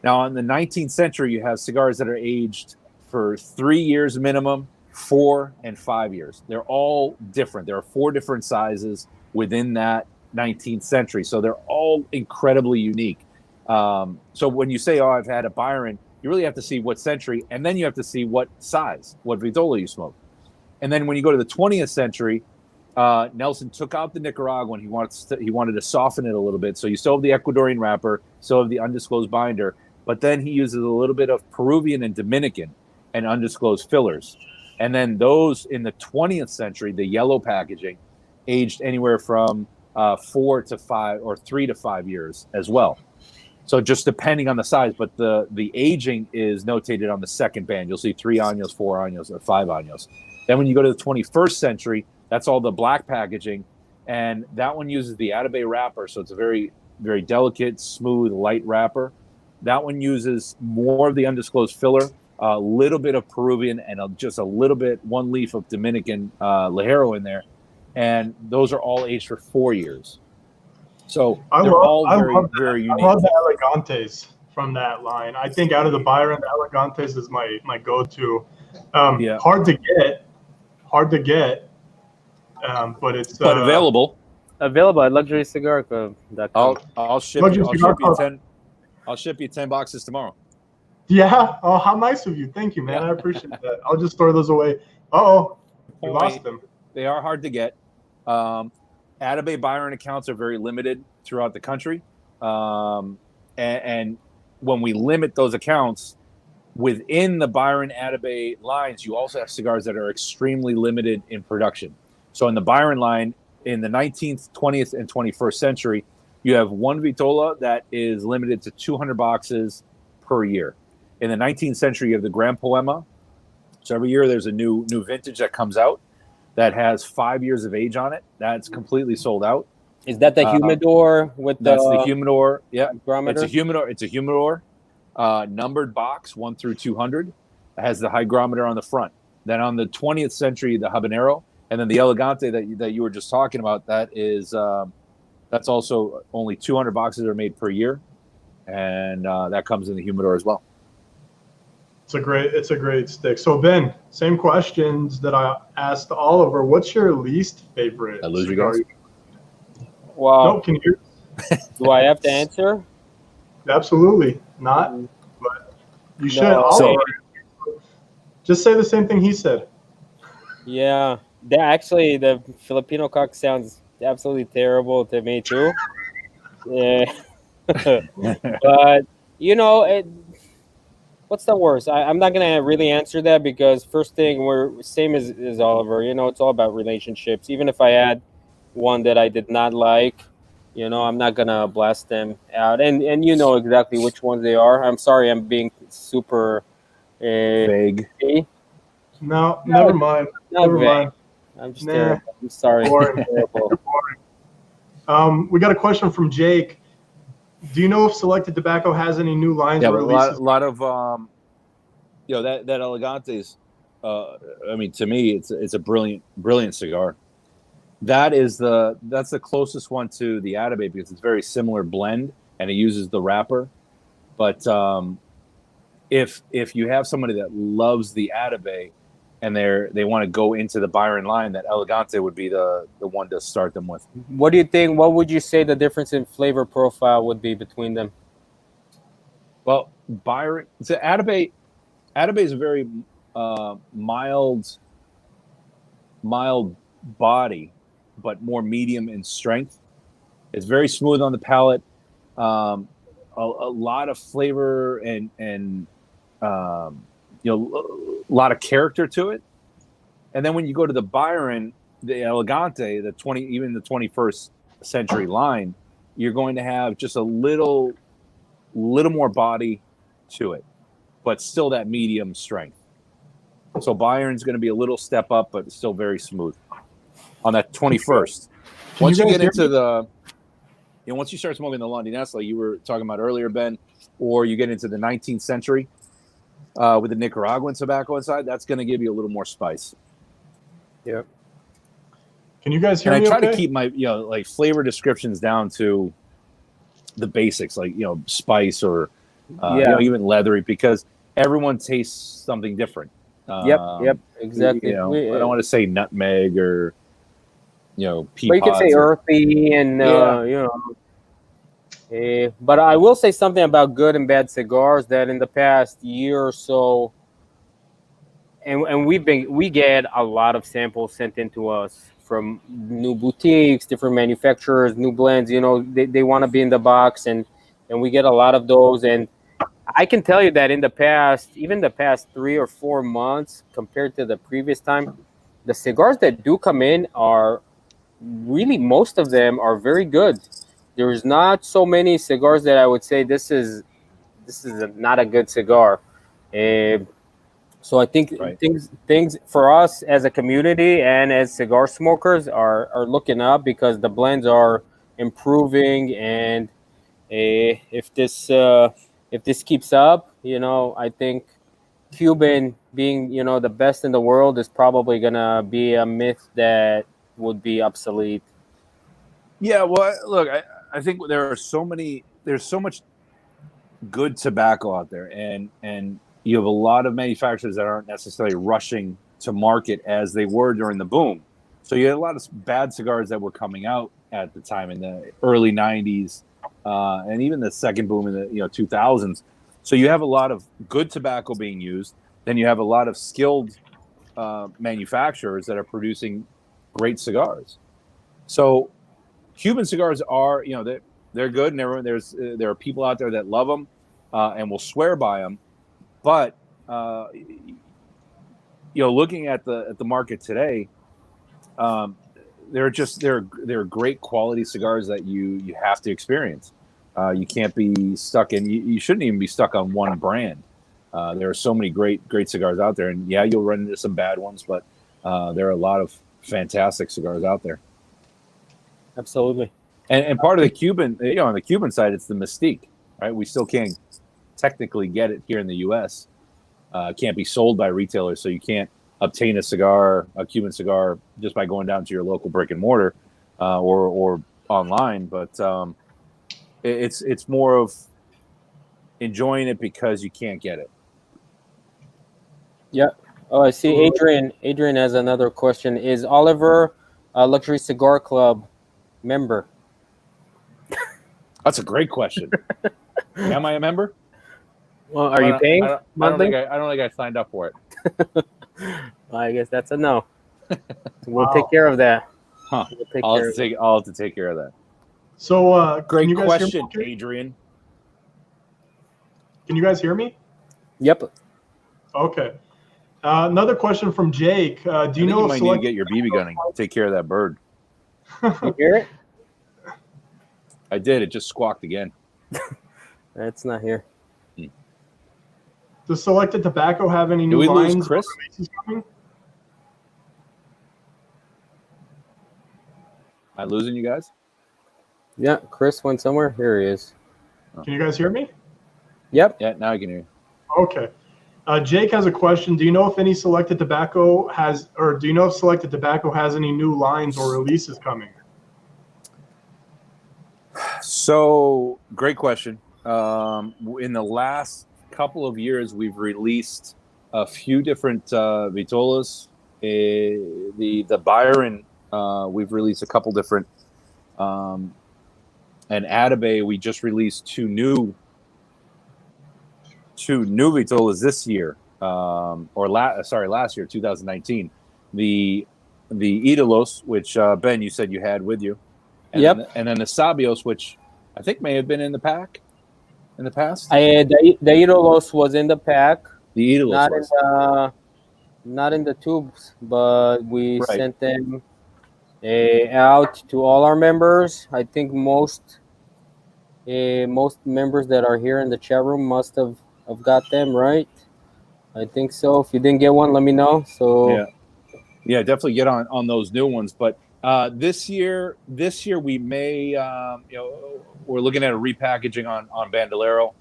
Now, in the 19th century, you have cigars that are aged for 3 years minimum, 4 and 5 years. They're all different. There are 4 different sizes within that 19th century. So they're all incredibly unique. So when you say, I've had a Byron, you really have to see what century, and then you have to see what size, what vitola you smoke. And then when you go to the 20th century, Nelson took out the Nicaraguan. He wanted to soften it a little bit. So you still have the Ecuadorian wrapper, still have the undisclosed binder, but then he uses a little bit of Peruvian and Dominican and undisclosed fillers. And then those in the 20th century, the yellow packaging, aged anywhere from 4 to 5 or 3 to 5 years as well. So just depending on the size, but the aging is notated on the second band. You'll see 3 años, 4 años, or 5 años. Then when you go to the 21st century, that's all the black packaging, and that one uses the Atabey wrapper, so it's a very, very delicate, smooth, light wrapper. That one uses more of the undisclosed filler, a little bit of Peruvian, and just a little bit, 1 leaf of Dominican Ligero in there, and those are all aged for 4 years. So they're all very unique. I love the Elegantes from that line. I think out of the Byron, the Elegantes is my go-to. Hard to get. But it's available. Available at luxurycigar.com. I'll ship you 10 boxes tomorrow. Yeah. Oh, how nice of you. Thank you, man. I appreciate that. I'll just store those away. We lost them. They are hard to get. Atabey Byron accounts are very limited throughout the country. And when we limit those accounts, within the Byron Atabey lines, you also have cigars that are extremely limited in production. So in the Byron line, in the 19th, 20th, and 21st century, you have one Vitola that is limited to 200 boxes per year. In the 19th century, you have the Gran Poema. So every year there's a new vintage that comes out that has 5 years of age on it. That's completely sold out. Is that the humidor with that's the humidor? Yeah, hygrometer? It's a humidor, numbered box 1 through 200. It has the hygrometer on the front. Then on the 20th century, the habanero. And then the Elegante that you were just talking about, that's also only 200 boxes are made per year, and that comes in the humidor as well. It's a great stick. So Ben, same questions that I asked Oliver. What's your least favorite cigar? Wow. No, can you? Do I have to answer? Absolutely not. But you should. No. Oliver, just say the same thing he said. Yeah. Actually, the Filipino cock sounds absolutely terrible to me too. Yeah, but what's the worst? I'm not gonna really answer that because first thing, we're same as Oliver. It's all about relationships. Even if I had one that I did not like, I'm not gonna blast them out. And you know exactly which ones they are. I'm sorry, I'm being super vague. No, never mind. Never mind. I'm just terrible. I'm sorry. Boring. We got a question from Jake. Do you know if Selected Tobacco has any new lines or releases? A lot of that Elegantes. To me, it's a brilliant cigar. That's the closest one to the Atabey because it's very similar blend and it uses the wrapper. But if you have somebody that loves the Atabey and they want to go into the Byron line, that Elegante would be the one to start them with. What do you think? What would you say the difference in flavor profile would be between them? Well, Byron, Atabey is a very mild body, but more medium in strength. It's very smooth on the palate. A lot of flavor and a lot of character to it. And then when you go to the Byron, the Elegante, the 21st century line, you're going to have just a little more body to it, but still that medium strength. So Byron's going to be a little step up, but still very smooth on that 21st. Once you get into once you start smoking the Londinese, like you were talking about earlier, Ben, or you get into the 19th century with the Nicaraguan tobacco inside, that's going to give you a little more spice. Yep. Can you guys hear me? And I try to keep my flavor descriptions down to the basics, like spice or even leathery, because everyone tastes something different. Yep, exactly. I don't want to say nutmeg or pea but you can say earthy and but I will say something about good and bad cigars that in the past year or so, and we get a lot of samples sent into us from new boutiques, different manufacturers, new blends. They want to be in the box, and we get a lot of those. And I can tell you that in the past, even the past 3 or 4 months compared to the previous time, the cigars that do come in are really, most of them are very good. There's not so many cigars that I would say this is not a good cigar. So I think things for us as a community and as cigar smokers are looking up, because the blends are improving, and if this keeps up, I think Cuban being the best in the world is probably gonna be a myth that would be obsolete. Yeah, well, look, I think there's so much good tobacco out there, and you have a lot of manufacturers that aren't necessarily rushing to market as they were during the boom. So you had a lot of bad cigars that were coming out at the time in the early 90s, and even the second boom in the 2000s. So you have a lot of good tobacco being used. Then you have a lot of skilled manufacturers that are producing great cigars. So Cuban cigars are, they're good, and there are people out there that love them and will swear by them. But looking at the market today, they're great quality cigars that you have to experience. You can't be stuck in. You shouldn't even be stuck on one brand. There are so many great cigars out there, and you'll run into some bad ones, but there are a lot of fantastic cigars out there. Absolutely. And part of the Cuban, on the Cuban side, it's the mystique, right? We still can't technically get it here in the U.S. Can't be sold by retailers, so you can't obtain a Cuban cigar, just by going down to your local brick and mortar or online. But it's more of enjoying it because you can't get it. Yeah. Oh, I see. Adrian has another question. Is Oliver a Luxury Cigar Club member? That's a great question. Am I a member? Well, are you paying? I don't think I signed up for it. Well, I guess that's a no. We'll take care of that. Huh. I'll have to take care of that. So, great question, Adrian. Can you guys hear me? Yep. Okay. Another question from Jake. Do you know you might need to get your BB gun and take care of that bird? You hear it? I did. It just squawked again. That's not here. Does Selected Tobacco have any new lines? Lose Chris? Coming? Am I losing you guys? Yeah, Chris went somewhere. Here he is. Can you guys hear me? Yep. Yeah, now I can hear you. Okay. Jake has a question. Do you know if Selected Tobacco has any new lines or releases coming? So, great question. In the last couple of years, we've released a few different Vitolas. The Byron, we've released a couple different. And Atabey, we just released two new Vitolas this year. last year, 2019, the Idolos, which Ben, you said you had with you, and Yep. then the Sabios, which I think may have been in the pack in the past. The Idolos was in the pack, The Idolos not in was the not in the tubes, but we right. sent them out to all our members. I think most members that are here in the chat room must have got them, right? I think so. If you didn't get one, let me know. So Yeah, definitely get on those new ones. But this year we may, we're looking at a repackaging on Bandolero.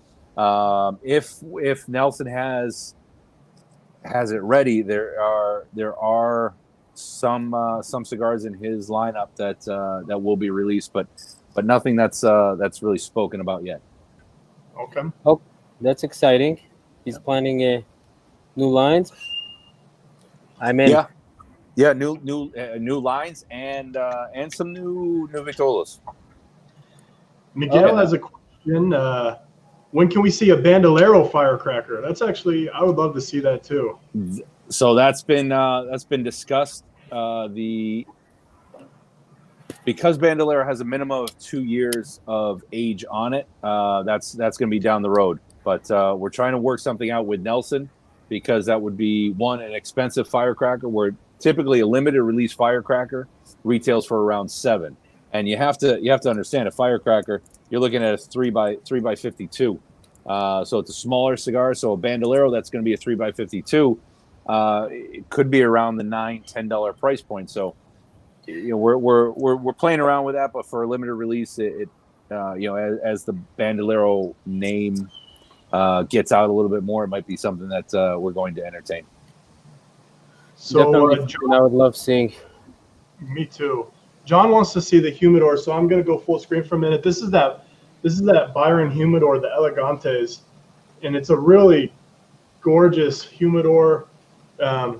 If Nelson has it ready, there are some cigars in his lineup that will be released, but nothing that's really spoken about yet. Okay. Oh, that's exciting. He's planning new lines. I'm in. Yeah, new lines and some new Vitolas. Miguel has a question. When can we see a Bandolero firecracker? That's actually, I would love to see that too. So that's been discussed. Because Bandolero has a minimum of 2 years of age on it, that's going to be down the road. But we're trying to work something out with Nelson, because that would be an expensive firecracker, where typically a limited release firecracker retails for around $7. And you have to understand, a firecracker, you're looking at a 3x52. So it's a smaller cigar. So a Bandolero that's going to be a 3x52, it could be around the $9-10 price point. So we're playing around with that, but for a limited release, it as the Bandolero name gets out a little bit more, it might be something that we're going to entertain. So John, I would love seeing. Me too. John wants to see the humidor, so I'm going to go full screen for a minute. This is that Byron humidor, the Elegantes, and it's a really gorgeous humidor. I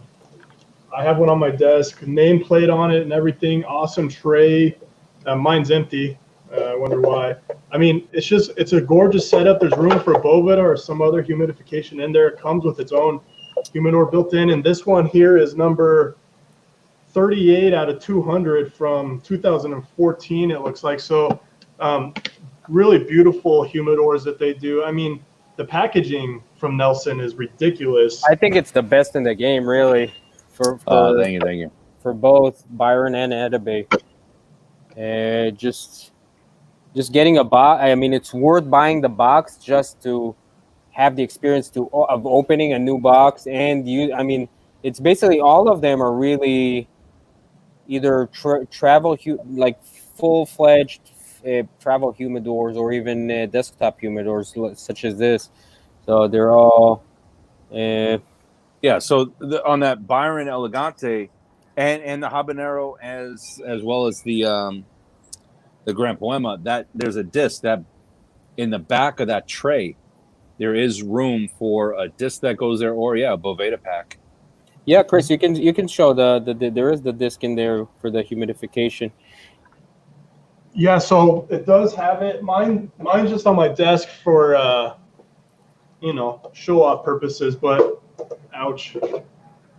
have one on my desk, nameplate on it and everything. Awesome tray. Mine's empty. I wonder why. I mean, it's a gorgeous setup. There's room for Boveda or some other humidification in there. It comes with its own humidor built in, and this one here is number 38 out of 200 from 2014, it looks like. So really beautiful humidors that they do. I mean, the packaging from Nelson is ridiculous. I think it's the best in the game, really, for thank you for both Byron and Edebe. Just getting a box. I mean, it's worth buying the box just to have the experience of opening a new box. And I mean, it's basically all of them are really either travel like full-fledged travel humidors, or even desktop humidors such as this. So they're all So on that Byron Elegante and the Habanero, as well as the Gran Poema, that there's a disc that in the back of that tray, there is room for a disc that goes there, or a Boveda pack. Yeah, Chris, you can show the there is the disc in there for the humidification. Yeah, so it does have it. Mine's just on my desk for show off purposes, but ouch.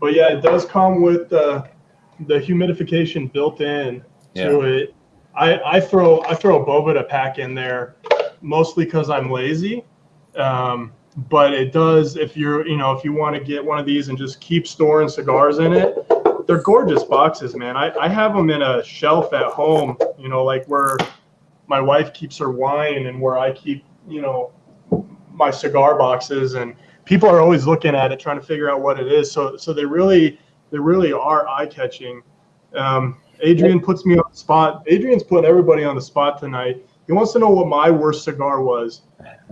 But yeah, it does come with the humidification built in to it. I throw a Boveda pack in there mostly because I'm lazy. But it does, if you want to get one of these and just keep storing cigars in it, they're gorgeous boxes, man. I have them in a shelf at home, like where my wife keeps her wine and where I keep, my cigar boxes, and people are always looking at it, trying to figure out what it is. So they really are eye-catching. Adrian puts me on the spot. Adrian's putting everybody on the spot tonight. He wants to know what my worst cigar was.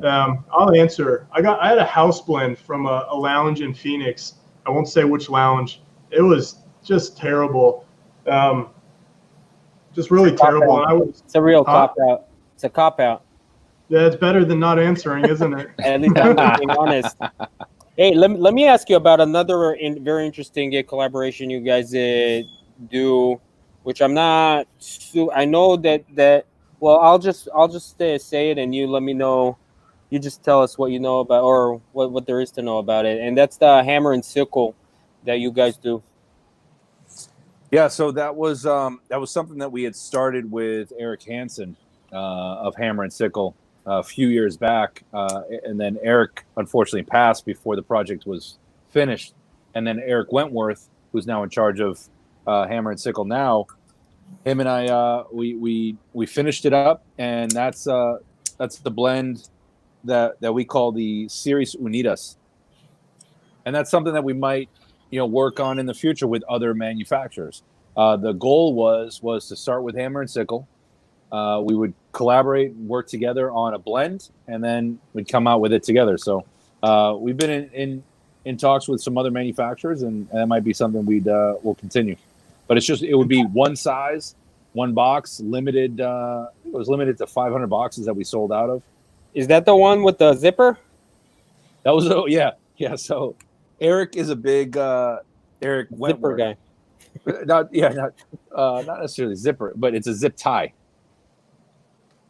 I'll answer. I had a house blend from a lounge in Phoenix. I won't say which lounge. It was just terrible. Just really terrible. It's a real cop out. It's a cop out. Yeah, it's better than not answering, isn't it? At least I'm being honest. Hey, let me ask you about another very interesting collaboration you guys do, which I'm not. I know that. Well, I'll just say it, and you let me know you just tell us what you know about, or what there is to know about it. And that's the hammer and sickle that you guys do. Yeah, so that was something that we had started with Eric Hansen of Hammer and Sickle a few years back, and then Eric unfortunately passed before the project was finished, and then Eric Wentworth, who's now in charge of Hammer and Sickle now, him and I we finished it up, and that's the blend that we call the Series Unidas, and that's something that we might work on in the future with other manufacturers. The goal was to start with Hammer and Sickle. We would collaborate and work together on a blend, and then we'd come out with it together. So we've been in talks with some other manufacturers, and that might be something we'll continue. But it would be one size, one box, limited. It was limited to 500 boxes that we sold out of. Is that the one with the zipper? That was yeah. So Eric is a big Eric Wentworth zipper guy. not necessarily zipper, but it's a zip tie.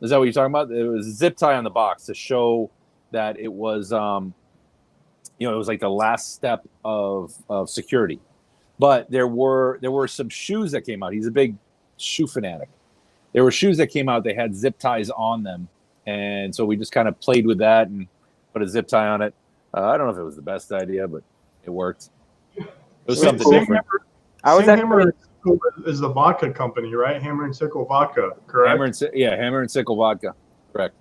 Is that what you're talking about? It was a zip tie on the box to show that it was, it was like the last step of security. But there were some shoes that came out. He's a big shoe fanatic. There were shoes that came out. They had zip ties on them, and so we just kind of played with that and put a zip tie on it. I don't know if it was the best idea, but it worked. It was something different. Hammer is the vodka company, right? Hammer and Sickle Vodka, correct? Hammer and Sickle Vodka, correct.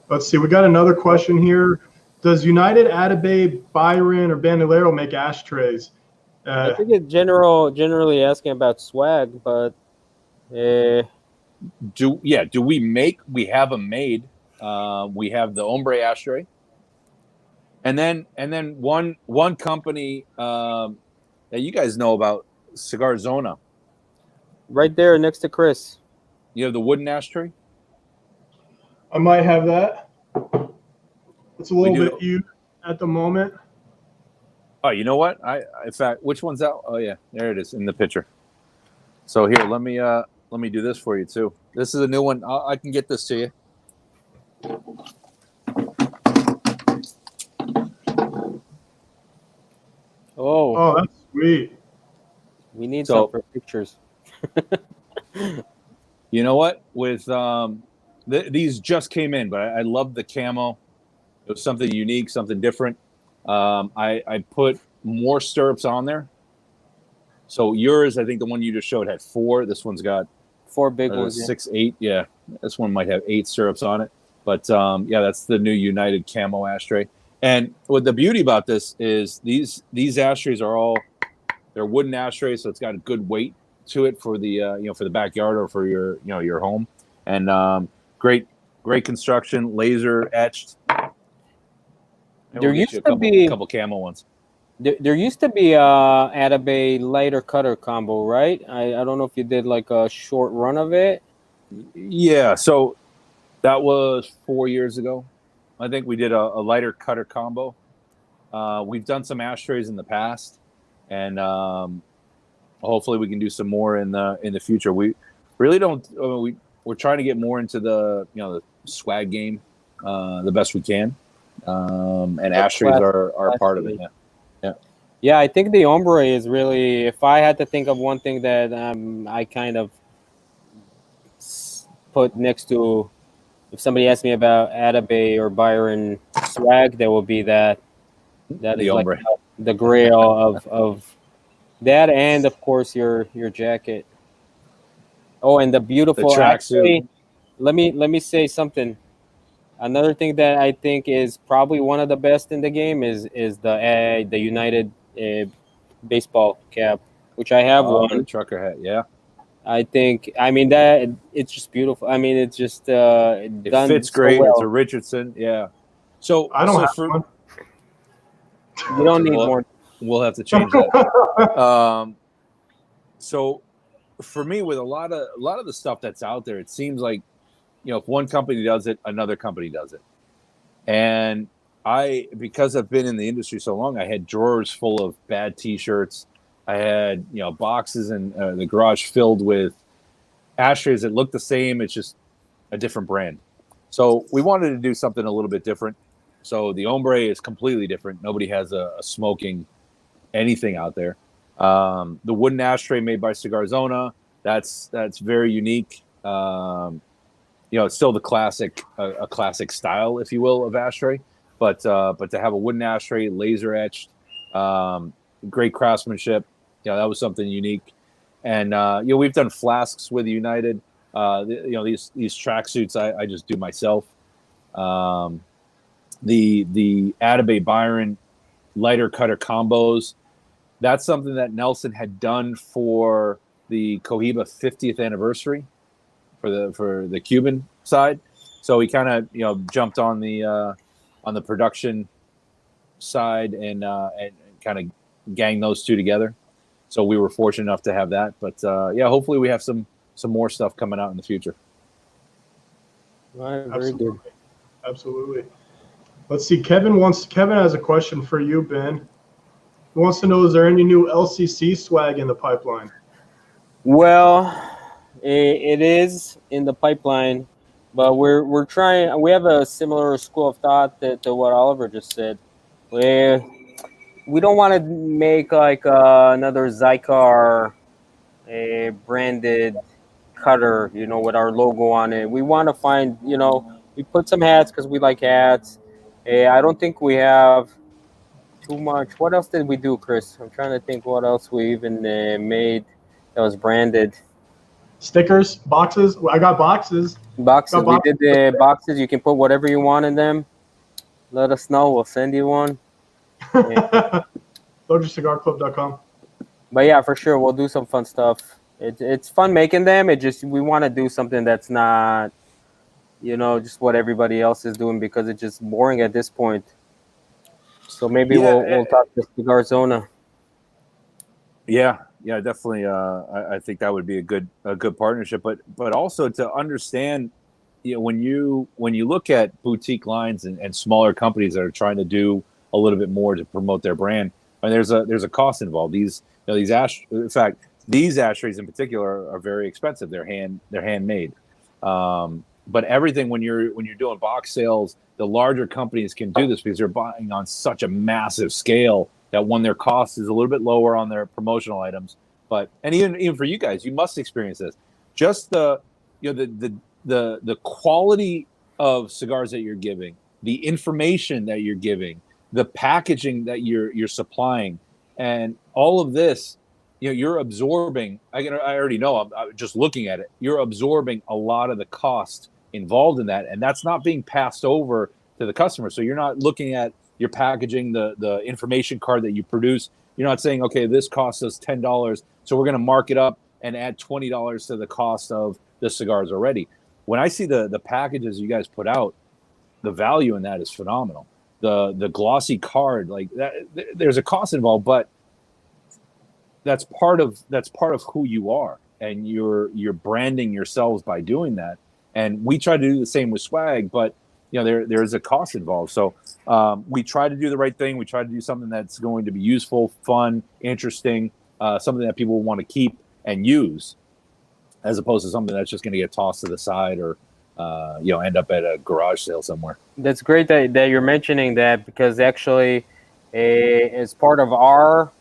Let's see. We got another question here. Does United, Atabey, Byron, or Bandolero make ashtrays? I think it's generally asking about swag, but do we make? We have them made. We have the ombre ashtray, and then one company that you guys know about, Cigar Zona, right there next to Chris. You have the wooden ashtray. I might have that. It's a little bit used at the moment. Oh, you know what? In fact, which one's out? Oh yeah, there it is in the picture. So here, let me do this for you too. This is a new one. I can get this to you. Oh, that's sweet. We need some for pictures. You know what? With these just came in, but I love the camo. It was something unique, something different. I put more stirrups on there. So yours, I think the one you just showed had 4. This one's got 4 big ones. 6, 8. Yeah, this one might have 8 stirrups on it. But that's the new United camo ashtray. And what the beauty about this is these ashtrays they're wooden ashtrays, so it's got a good weight to it for the for the backyard or for your home. And great construction, laser etched. There used to be a couple camo ones. There used to be Atabey lighter cutter combo, right? I don't know if you did like a short run of it. Yeah, so that was 4 years ago. I think we did a lighter cutter combo. We've done some ashtrays in the past, and hopefully we can do some more in the future. We really don't. We're trying to get more into the swag game the best we can, and ashtrays are part of it. Yeah, I think the ombre is really. If I had to think of one thing that I kind of put next to. If somebody asked me about Atabey or Byron swag, there will be that. That is like the grail of that, and of course your jacket. Oh, and the beautiful tracksuit. Let me say something. Another thing that I think is probably one of the best in the game is the United baseball cap, which I have one. The trucker hat, yeah. I mean that it's just beautiful. I mean, it's just it fits great. Well. It's a Richardson, yeah. So I don't have one. You don't need more. We'll have to change that. So for me, with a lot of the stuff that's out there, it seems like if one company does it, another company does it. And because I've been in the industry so long, I had drawers full of bad T-shirts. I had, boxes in the garage filled with ashtrays that look the same. It's just a different brand. So we wanted to do something a little bit different. So the ombre is completely different. Nobody has a smoking anything out there. The wooden ashtray made by Cigarzona, that's very unique. It's still the classic, a classic style, if you will, of ashtray. But to have a wooden ashtray, laser etched, great craftsmanship, that was something unique. And we've done flasks with United. These tracksuits I just do myself. The Atabey Byron lighter cutter combos. That's something that Nelson had done for the Cohiba 50th anniversary for the Cuban side. So he kind of jumped on the production side and kind of gang those two together. So we were fortunate enough to have that. But hopefully we have some more stuff coming out in the future. All right, very good. Absolutely. Let's see. Kevin has a question for you, Ben. He wants to know, is there any new LCC swag in the pipeline? Well, it is in the pipeline, but we're trying. We have a similar school of thought to what Oliver just said. We don't want to make like another Cigar branded cutter, with our logo on it. We want to find, we put some hats because we like hats. I don't think we have too much. What else did we do, Chris? I'm trying to think what else we even made that was branded. Stickers, boxes. I got boxes. Boxes. We did the boxes. You can put whatever you want in them. Let us know. We'll send you one. LotusCigarClub.com. But yeah, for sure, we'll do some fun stuff. It's fun making them. We want to do something that's not, just what everybody else is doing, because it's just boring at this point. So maybe we'll talk to Cigarzona. Yeah, definitely. I think that would be a good partnership. But also to understand, when you look at boutique lines and smaller companies that are trying to do a little bit more to promote their brand, I mean, there's a cost involved. In fact, these ashtrays in particular are very expensive. They're handmade. But everything, when you're doing box sales, the larger companies can do this because they're buying on such a massive scale that when their cost is a little bit lower on their promotional items. And even for you guys, you must experience this. Just the quality of cigars that you're giving, the information that you're giving, the packaging that you're supplying, and all of this, you're absorbing. I already know. I'm just looking at it. You're absorbing a lot of the cost involved in that, and that's not being passed over to the customer. So you're not looking at your packaging, the information card that you produce. You're not saying, okay, this costs us $10, so we're going to mark it up and add $20 to the cost of the cigars already. When I see the packages you guys put out, the value in that is phenomenal. The glossy card, like that, there's a cost involved, but that's part of who you are, and you're branding yourselves by doing that. And we try to do the same with swag, but there's a cost involved. So we try to do the right thing. We try to do something that's going to be useful, fun, interesting, something that people want to keep and use, as opposed to something that's just going to get tossed to the side or end up at a garage sale somewhere. That's great that you're mentioning that, because actually, as part of our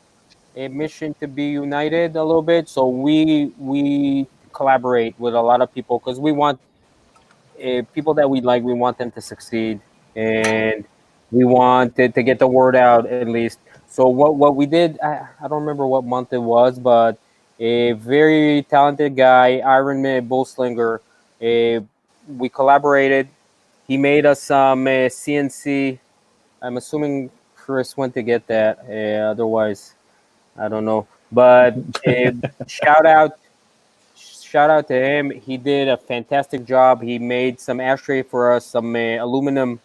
mission to be united a little bit, so we collaborate with a lot of people because we want people that we like. We want them to succeed, and we want to get the word out at least. So what we did, I don't remember what month it was, but a very talented guy, Iron Man Bullslinger, we collaborated. He made us some CNC. I'm assuming Chris went to get that. Otherwise, I don't know. But shout out to him. He did a fantastic job. He made some ashtray for us, some aluminum.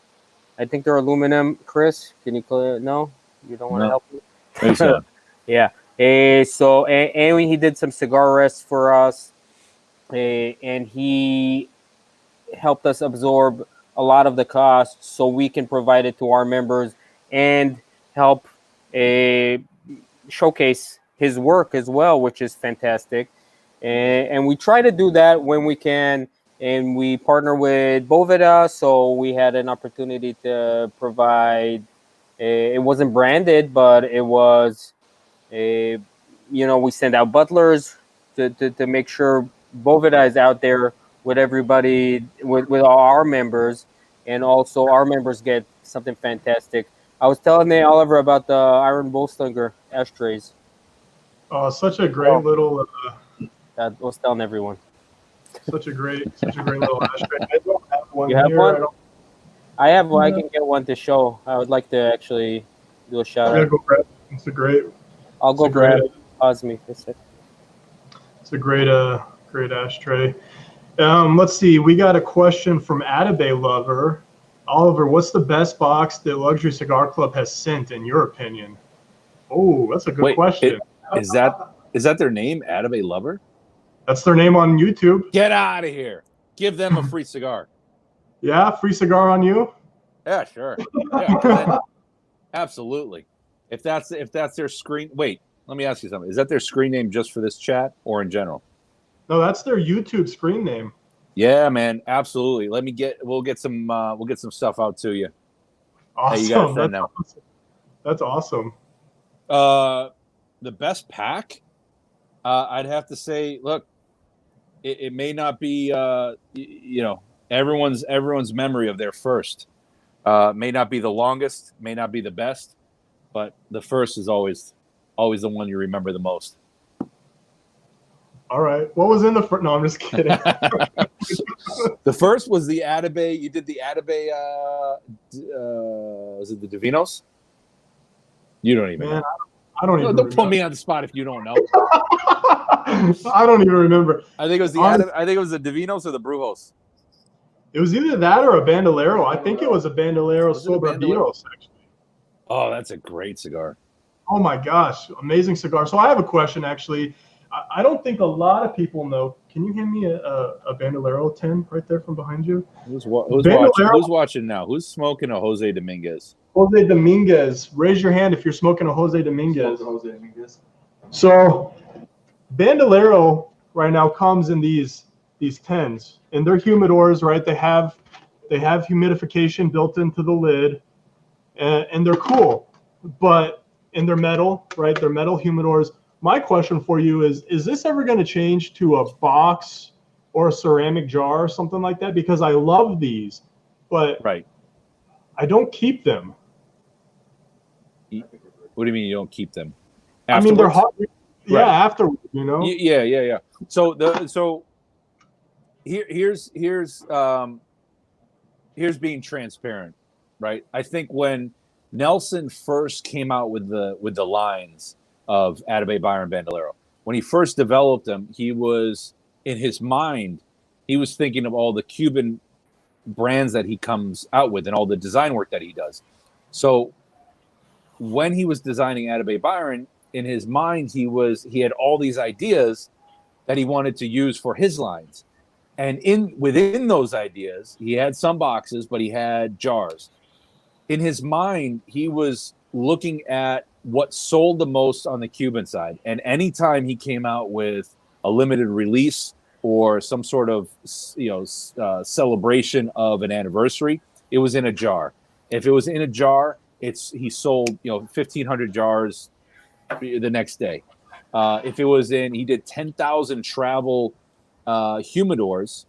I think they're aluminum. Chris, can you clear? No, you don't want to help me. Thanks, yeah. So he did some cigar rests for us, and he helped us absorb a lot of the costs so we can provide it to our members and help showcase his work as well, which is fantastic. And we try to do that when we can. and we partner with Boveda, so we had an opportunity to provide. It wasn't branded, but it was a, we send out butlers to make sure Boveda is out there with everybody, with all our members, and also our members get something fantastic. I was telling Nate Oliver about the Iron Bullslinger ashtrays. Such a great Oh. little, That was telling everyone. such a great little ashtray. I don't have one You have here. one? I don't. I have one. I can get one to show. I would like to actually do a shout I gotta out. go grab it. It's a great. I'll go it's a great- grab it. Pause me for a sec. It's a great ashtray. Let's see. We got a question from Atabay Lover. Oliver, what's the best box that Luxury Cigar Club has sent, in your opinion? Oh, that's a good question. Is that their name, Atabay Lover? That's their name on YouTube. Get out of here. Give them a free cigar. Yeah, free cigar on you. Yeah, sure. Yeah, absolutely. If that's their screen, wait. Let me ask you something. Is that their screen name just for this chat or in general? No, that's their YouTube screen name. Yeah, man, absolutely. We'll get some stuff out to you. Awesome. Hey, you got a friend now. That's awesome. The best pack, I'd have to say, look, it may not be everyone's memory of their first. May not be the longest, may not be the best, but the first is always the one you remember the most. All right. What was in the first? No, I'm just kidding. The first was the Atabay. You did the Atabay. Was it the Divinos? You don't even know. I don't even. Don't put me on the spot if you don't know. I don't even remember. I think it was the Divinos or the Brujos. It was either that or a Bandolero. I think it was a Bandolero Was it a Sobraviros, actually. Oh, that's a great cigar. Oh my gosh, amazing cigar. So I have a question, actually. I don't think a lot of people know. Can you hand me a Bandolero 10 right there from behind you? Who's watching now? Who's smoking a Jose Dominguez? Jose Dominguez. Raise your hand if you're smoking a Jose Dominguez. So Bandolero right now comes in these 10s, and they're humidors, right? They have humidification built into the lid, and they're cool, and they're metal, right? They're metal humidors. My question for you is this ever going to change to a box or a ceramic jar or something like that? Because I love these, but right, I don't keep them. What do you mean you don't keep them? Afterwards? I mean, they're hot. Yeah, right. Afterwards, you know. Yeah. So here's being transparent, right? I think when Nelson first came out with the lines of Atabay, Byron, Bandolero, when he first developed them, he was in his mind, he was thinking of all the Cuban brands that he comes out with and all the design work that he does. So when he was designing Atabay Byron, in his mind, he had all these ideas that he wanted to use for his lines. And within those ideas, he had some boxes, but he had jars. In his mind, he was looking at what sold the most on the Cuban side. And anytime he came out with a limited release or some sort of celebration of an anniversary, it was in a jar. If it was in a jar, he sold 1,500 jars the next day. If it was he did 10,000 travel humidors,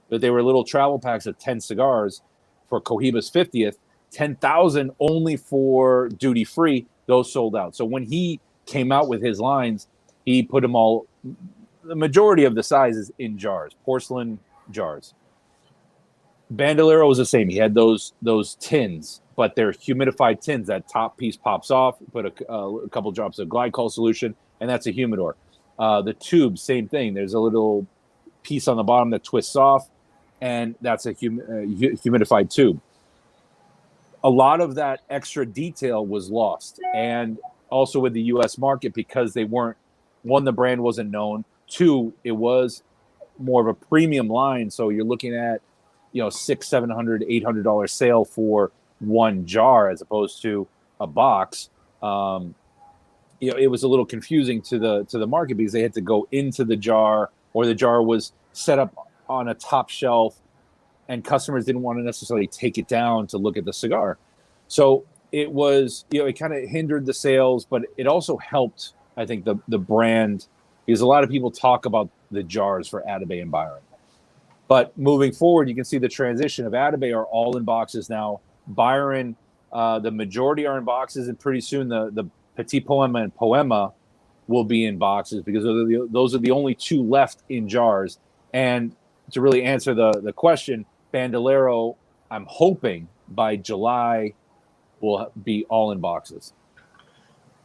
but they were little travel packs of 10 cigars for Cohiba's 50th, 10,000 only for duty free. Those sold out. So when he came out with his lines, he put them all, the majority of the sizes, in jars, porcelain jars. Bandolero was the same. He had those tins, but they're humidified tins. That top piece pops off, put a couple drops of glycol solution, and that's a humidor. The tube, same thing. There's a little piece on the bottom that twists off, and that's a humidified tube. A lot of that extra detail was lost. And also with the U.S. market, because they weren't, one, the brand wasn't known. Two, it was more of a premium line. So you're looking at, $600, $700, $800 sale for one jar as opposed to a box. It was a little confusing to the market because they had to go into the jar, or the jar was set up on a top shelf, and customers didn't want to necessarily take it down to look at the cigar. So it was, it kind of hindered the sales, but it also helped, I think, the brand, because a lot of people talk about the jars for Atabey and Byron. But moving forward, you can see the transition of Atabey are all in boxes now. Byron, the majority are in boxes, and pretty soon the Petit Poema and Poema will be in boxes, because those are the only two left in jars. And to really answer the question, Bandolero, I'm hoping by July will be all in boxes.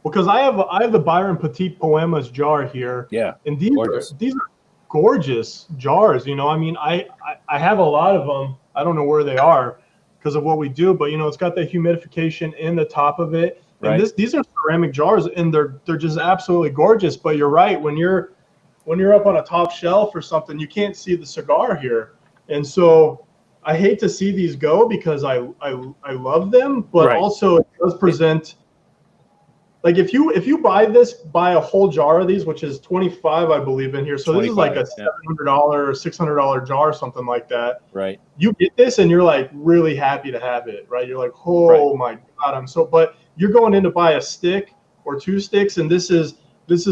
Because I have the Byron Petit Poemas jar here. Yeah, and these are gorgeous jars. I mean, I have a lot of them. I don't know where they are because of what we do, but it's got the humidification in the top of it. And right. These are ceramic jars, and they're just absolutely gorgeous. But you're right, when you're up on a top shelf or something, you can't see the cigar here. And so I hate to see these go, because I love them, but right. also it does present, like, if you buy a whole jar of these, which is $25, I believe, in here. So this is like a $700 or $600 jar, something like that. Right. You get this and you're like really happy to have it, right? You're like, oh my God, but you're going in to buy a stick or two sticks, and this is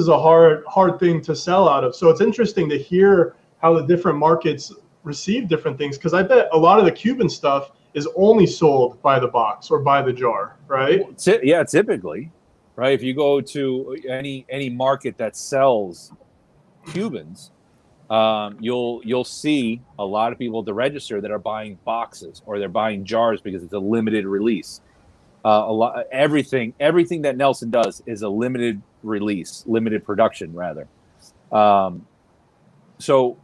a hard thing to sell out of. So it's interesting to hear how the different markets receive different things, because I bet a lot of the Cuban stuff is only sold by the box or by the jar, right? Yeah, typically, right? If you go to any market that sells Cubans, you'll see a lot of people at the register that are buying boxes, or they're buying jars because it's a limited release. Everything that Nelson does is a limited release, limited production rather. So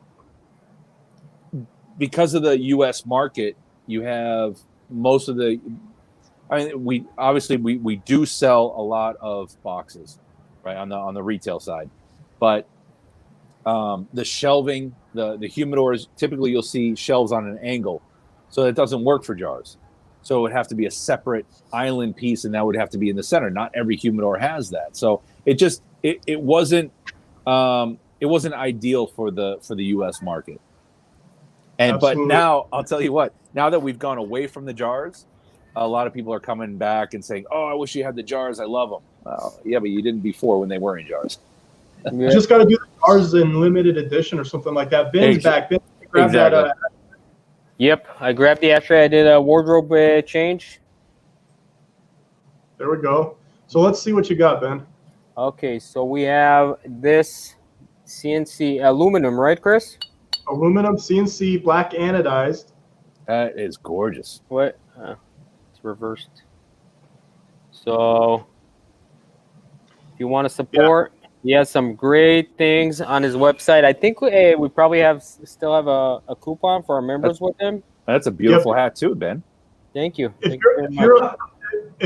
because of the U.S. market, you have most of the. We do sell a lot of boxes, right, on the retail side, but the shelving, the humidors, typically you'll see shelves on an angle, so it doesn't work for jars. So it would have to be a separate island piece, and that would have to be in the center. Not every humidor has that, so it wasn't ideal for the U.S. market. But now I'll tell you what. Now that we've gone away from the jars, a lot of people are coming back and saying, "Oh, I wish you had the jars. I love them." Well, yeah, but you didn't before when they were in jars. You just got to do the jars in limited edition or something like that. Ben's back. Ben, grab that. Yep, I grabbed the ashtray. I did a wardrobe change. There we go. So let's see what you got, Ben. Okay, so we have this CNC aluminum, right, Chris? Aluminum CNC black anodized. That is gorgeous. What? It's reversed. So if you want to support, he has some great things on his website. I think we probably still have a coupon for our members with him. That's a beautiful hat too, Ben. Thank you. If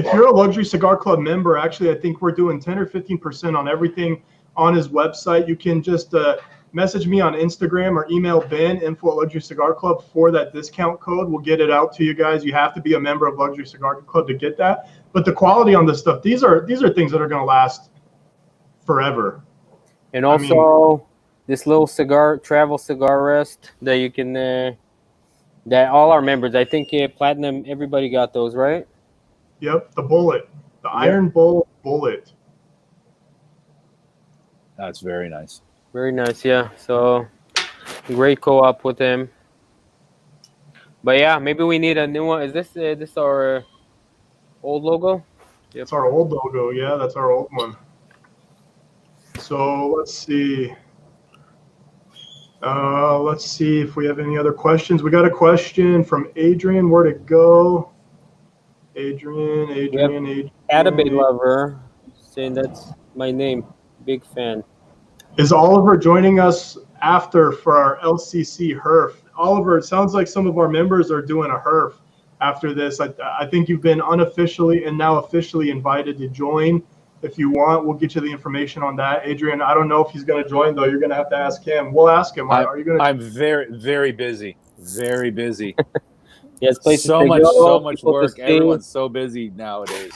you're a Luxury Cigar Club member, actually, I think we're doing 10 or 15% on everything on his website. You can just message me on Instagram or email Ben, info@Luxury Cigar Club, for that discount code. We'll get it out to you guys. You have to be a member of Luxury Cigar Club to get that. But the quality on this stuff, these are things that are going to last forever. And also this little travel cigar rest that you can, that all our members, I think Platinum, everybody got those, right? Yep, the bullet, the Iron Bowl bullet. That's very nice. Very nice, yeah. So great co-op with him. But yeah, maybe we need a new one. Is this our old logo? Yep. It's our old logo. Yeah, that's our old one. So let's see. Let's see if we have any other questions. We got a question from Adrian. Where'd it go? Adrian. Atabey lover saying that's my name. Big fan. Is Oliver joining us after for our LCC HERF? Oliver, it sounds like some of our members are doing a HERF after this. I think you've been unofficially and now officially invited to join. If you want, we'll get you the information on that. Adrian, I don't know if he's going to join, though. You're going to have to ask him. We'll ask him. Are you going to? I'm very, very busy. Very busy. Yes, so much work. Everyone's so busy nowadays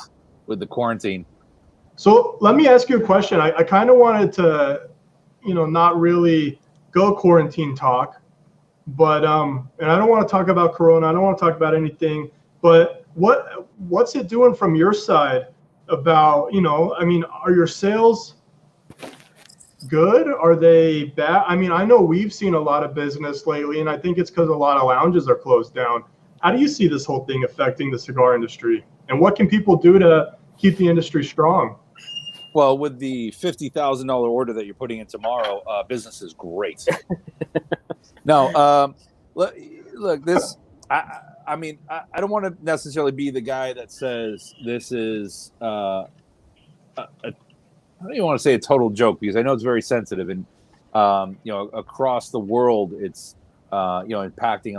with the quarantine. So let me ask you a question. I kind of wanted to, not really go quarantine talk, But and I don't want to talk about Corona. I don't want to talk about anything. But what's it doing from your side about, I mean, are your sales good? Are they bad? I mean, I know we've seen a lot of business lately, and I think it's because a lot of lounges are closed down. How do you see this whole thing affecting the cigar industry? And what can people do to keep the industry strong? Well, with the $50,000 order that you're putting in tomorrow, business is great. No, look, this. I mean, I don't want to necessarily be the guy that says this is. I don't even want to say a total joke because I know it's very sensitive, and across the world, it's impacting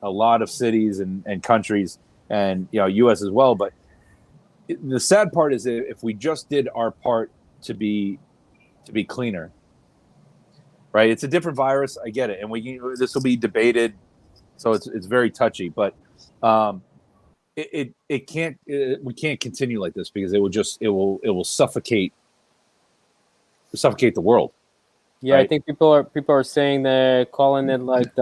a lot of cities and countries, and U.S. as well. But the sad part is if we just did our part to be cleaner, right? It's a different virus. I get it, and this will be debated, so it's very touchy. But it can't we can't continue like this because it will suffocate the world. Yeah, right? I think people are saying that, calling it like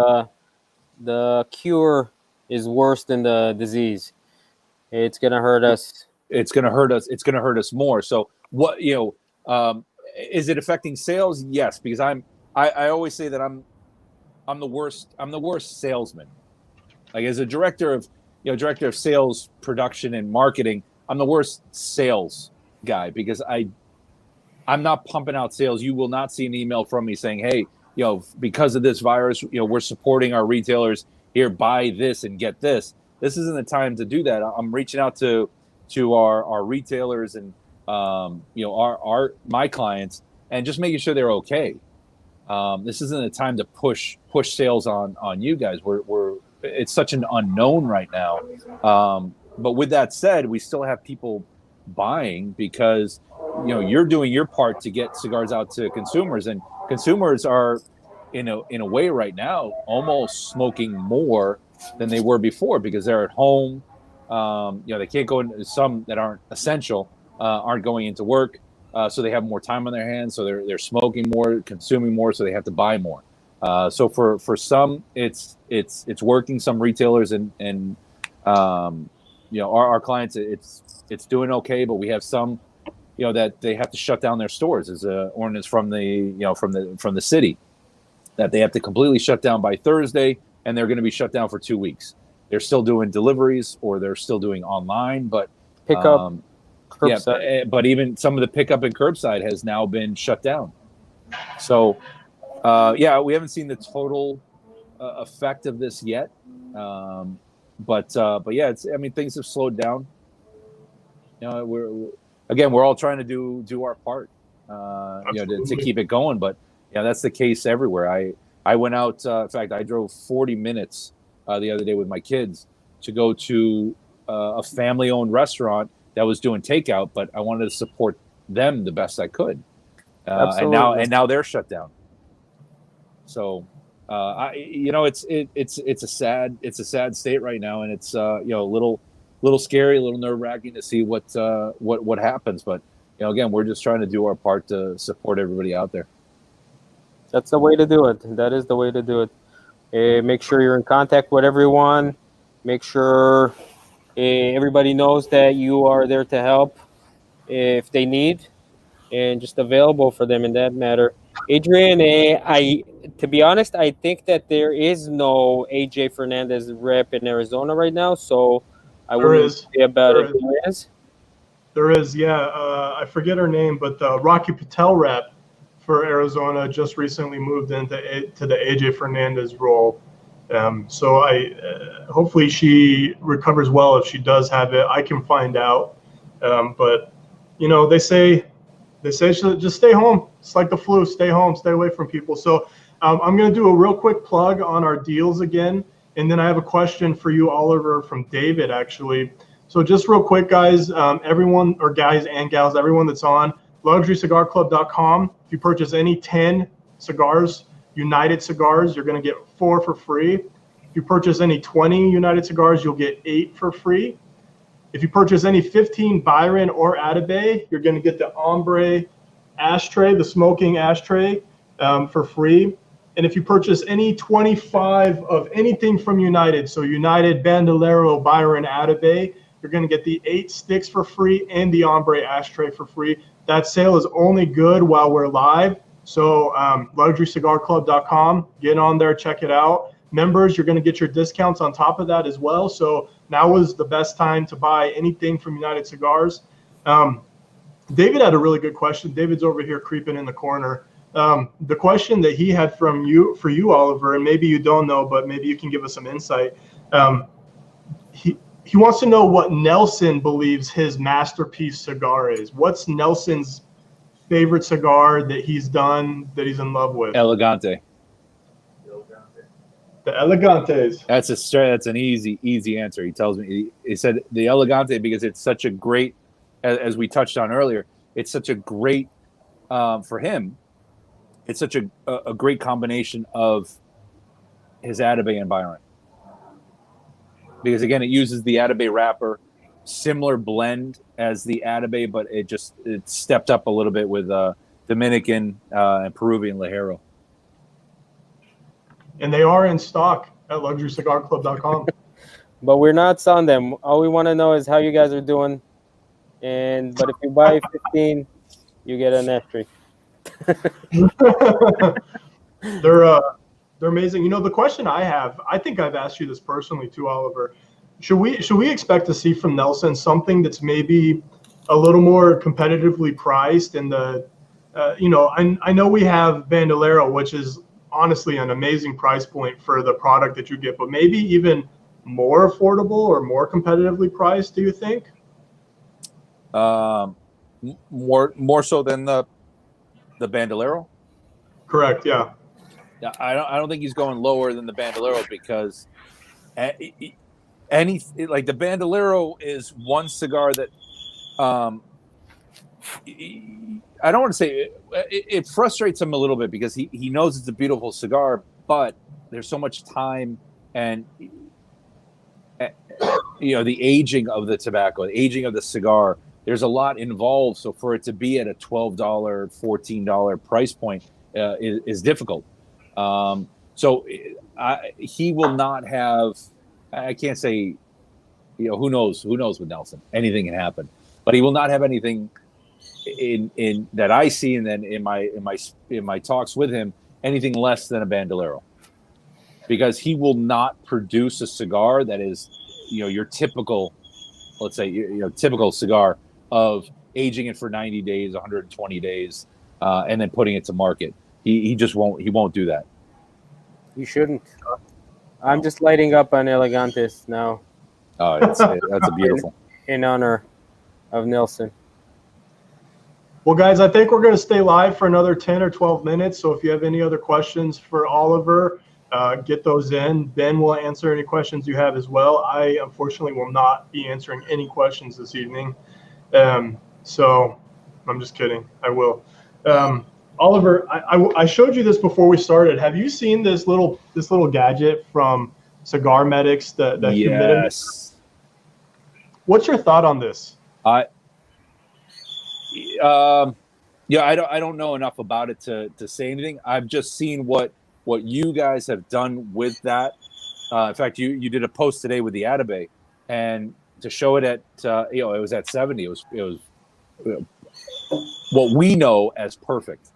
the cure is worse than the disease. It's gonna hurt us. It's gonna hurt us. It's gonna hurt us more. So what is it affecting sales? Yes, because I always say that I'm the worst salesman. Like as a director of sales, production, and marketing, I'm the worst sales guy because I'm not pumping out sales. You will not see an email from me saying, hey, because of this virus, we're supporting our retailers here, buy this and get this. This isn't the time to do that. I'm reaching out to our retailers and my clients and just making sure they're okay. This isn't the time to push sales on you guys. It's such an unknown right now. But with that said, we still have people buying because you're doing your part to get cigars out to consumers, and consumers are in a way right now almost smoking more than they were before because they're at home. They can't go into, some that aren't essential aren't going into work, so they have more time on their hands, so they're smoking more, consuming more, so they have to buy more. So for some, it's working. Some retailers and our clients, it's doing okay, but we have some that they have to shut down their stores. There's an ordinance from the city that they have to completely shut down by Thursday, and they're going to be shut down for 2 weeks. They're still doing deliveries or they're still doing online, but Pickup, curbside. yeah, but even some of the pickup and curbside has now been shut down. So we haven't seen the total effect of this yet, but yeah, things have slowed down. We're all trying to do our part, to keep it going. But that's the case everywhere. I went out. In fact, I drove 40 minutes the other day with my kids to go to a family-owned restaurant that was doing takeout, but I wanted to support them the best I could. And now they're shut down. So, it's a sad state right now, and it's a little scary, a little nerve-wracking to see what happens. But again, we're just trying to do our part to support everybody out there. That's the way to do it. That is the way to do it. Make sure you're in contact with everyone. Make sure everybody knows that you are there to help if they need, and just available for them in that matter. Adrian, to be honest, I think that there is no AJ Fernandez rep in Arizona right now, so I wouldn't say about it. There is, yeah. I forget her name, but the Rocky Patel rep for Arizona just recently moved to the AJ Fernandez role. So hopefully she recovers well if she does have it. I can find out. But they say just stay home. It's like the flu. Stay home. Stay away from people. So I'm going to do a real quick plug on our deals again. And then I have a question for you, Oliver, from David, actually. So just real quick, guys, everyone, or guys and gals, everyone that's on, luxurycigarclub.com. If you purchase any 10 cigars, United Cigars, you're going to get 4 for free. If you purchase any 20 United Cigars, you'll get 8 for free. If you purchase any 15 Byron or Atabey, you're going to get the Ombre ashtray, the smoking ashtray, for free. And if you purchase any 25 of anything from United, so United, Bandolero, Byron, Atabey, you're going to get the 8 sticks for free and the ombre ashtray for free. That sale is only good while we're live. So luxurycigarclub.com, get on there, check it out. Members, you're going to get your discounts on top of that as well. So now is the best time to buy anything from United Cigars. David had a really good question. David's over here creeping in the corner. The question that he had for you, Oliver, and maybe you don't know, but maybe you can give us some insight. He wants to know what Nelson believes his masterpiece cigar is. What's Nelson's favorite cigar that he's done that he's in love with? Elegante. The Elegantes. That's an easy answer. He tells me, he said the Elegante because it's such a great, as we touched on earlier, it's such a great, for him, it's such a great combination of his Atabey and Byron. Because again, it uses the Atabey wrapper, similar blend as the Atabey, but it stepped up a little bit with Dominican and Peruvian Ligero. And they are in stock at luxurycigarclub.com. But we're not selling them. All we want to know is how you guys are doing. But if you buy 15, you get an ashtray. They're amazing. You know, the question I have, I think I've asked you this personally too, Oliver. Should we expect to see from Nelson something that's maybe a little more competitively priced in the, I know we have Bandolero, which is honestly an amazing price point for the product that you get, but maybe even more affordable or more competitively priced, do you think? More so than the Bandolero? Correct, yeah. Yeah, I don't think he's going lower than the Bandolero because the Bandolero is one cigar that I don't want to say it frustrates him a little bit because he knows it's a beautiful cigar, but there's so much time and the aging of the tobacco, the aging of the cigar. There's a lot involved, so for it to be at a $12, $14 price point is difficult. So he will not have. I can't say, who knows with Nelson. Anything can happen, but he will not have anything in that I see, and then in my talks with him, anything less than a Bandolero, because he will not produce a cigar that is, your typical, let's say, typical cigar of aging it for 90 days, 120 days, and then putting it to market. He just won't. He won't do that. You shouldn't. I'm just lighting up on Elegantes now. Oh, that's a beautiful. In honor of Nelson. Well, guys, I think we're going to stay live for another 10 or 12 minutes. So if you have any other questions for Oliver, get those in. Ben will answer any questions you have as well. I, unfortunately, will not be answering any questions this evening. So I'm just kidding. I will. Oliver, I showed you this before we started. Have you seen this little gadget from Cigar Medics? The yes. What's your thought on this? I don't know enough about it to say anything. I've just seen what you guys have done with that. In fact, you did a post today with the Atabey, and to show it at it was at 70. It was what we know as perfect,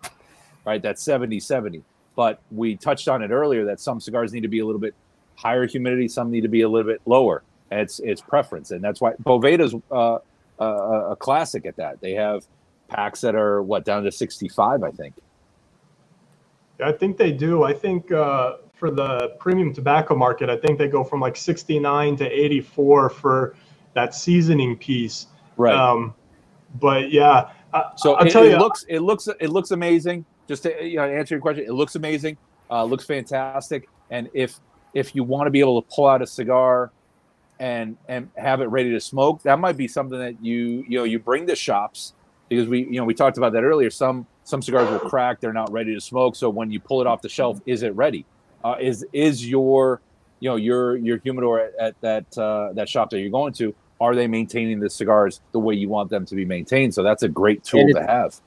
right? That's 70. But we touched on it earlier that some cigars need to be a little bit higher humidity, some need to be a little bit lower. It's preference, and that's why Boveda's a classic at that. They have packs that are down to 65, I think. Yeah, I think they do. I think for the premium tobacco market, I think they go from 69 to 84 for that seasoning piece. Right. But yeah, so I'll tell you, it looks amazing. Just to answer your question, it looks amazing. Looks fantastic. And if you want to be able to pull out a cigar and have it ready to smoke, that might be something that you bring to shops, because we talked about that earlier. Some cigars will crack; they're not ready to smoke. So when you pull it off the shelf, is it ready? Is your humidor at that shop that you're going to? Are they maintaining the cigars the way you want them to be maintained? So that's a great tool to have.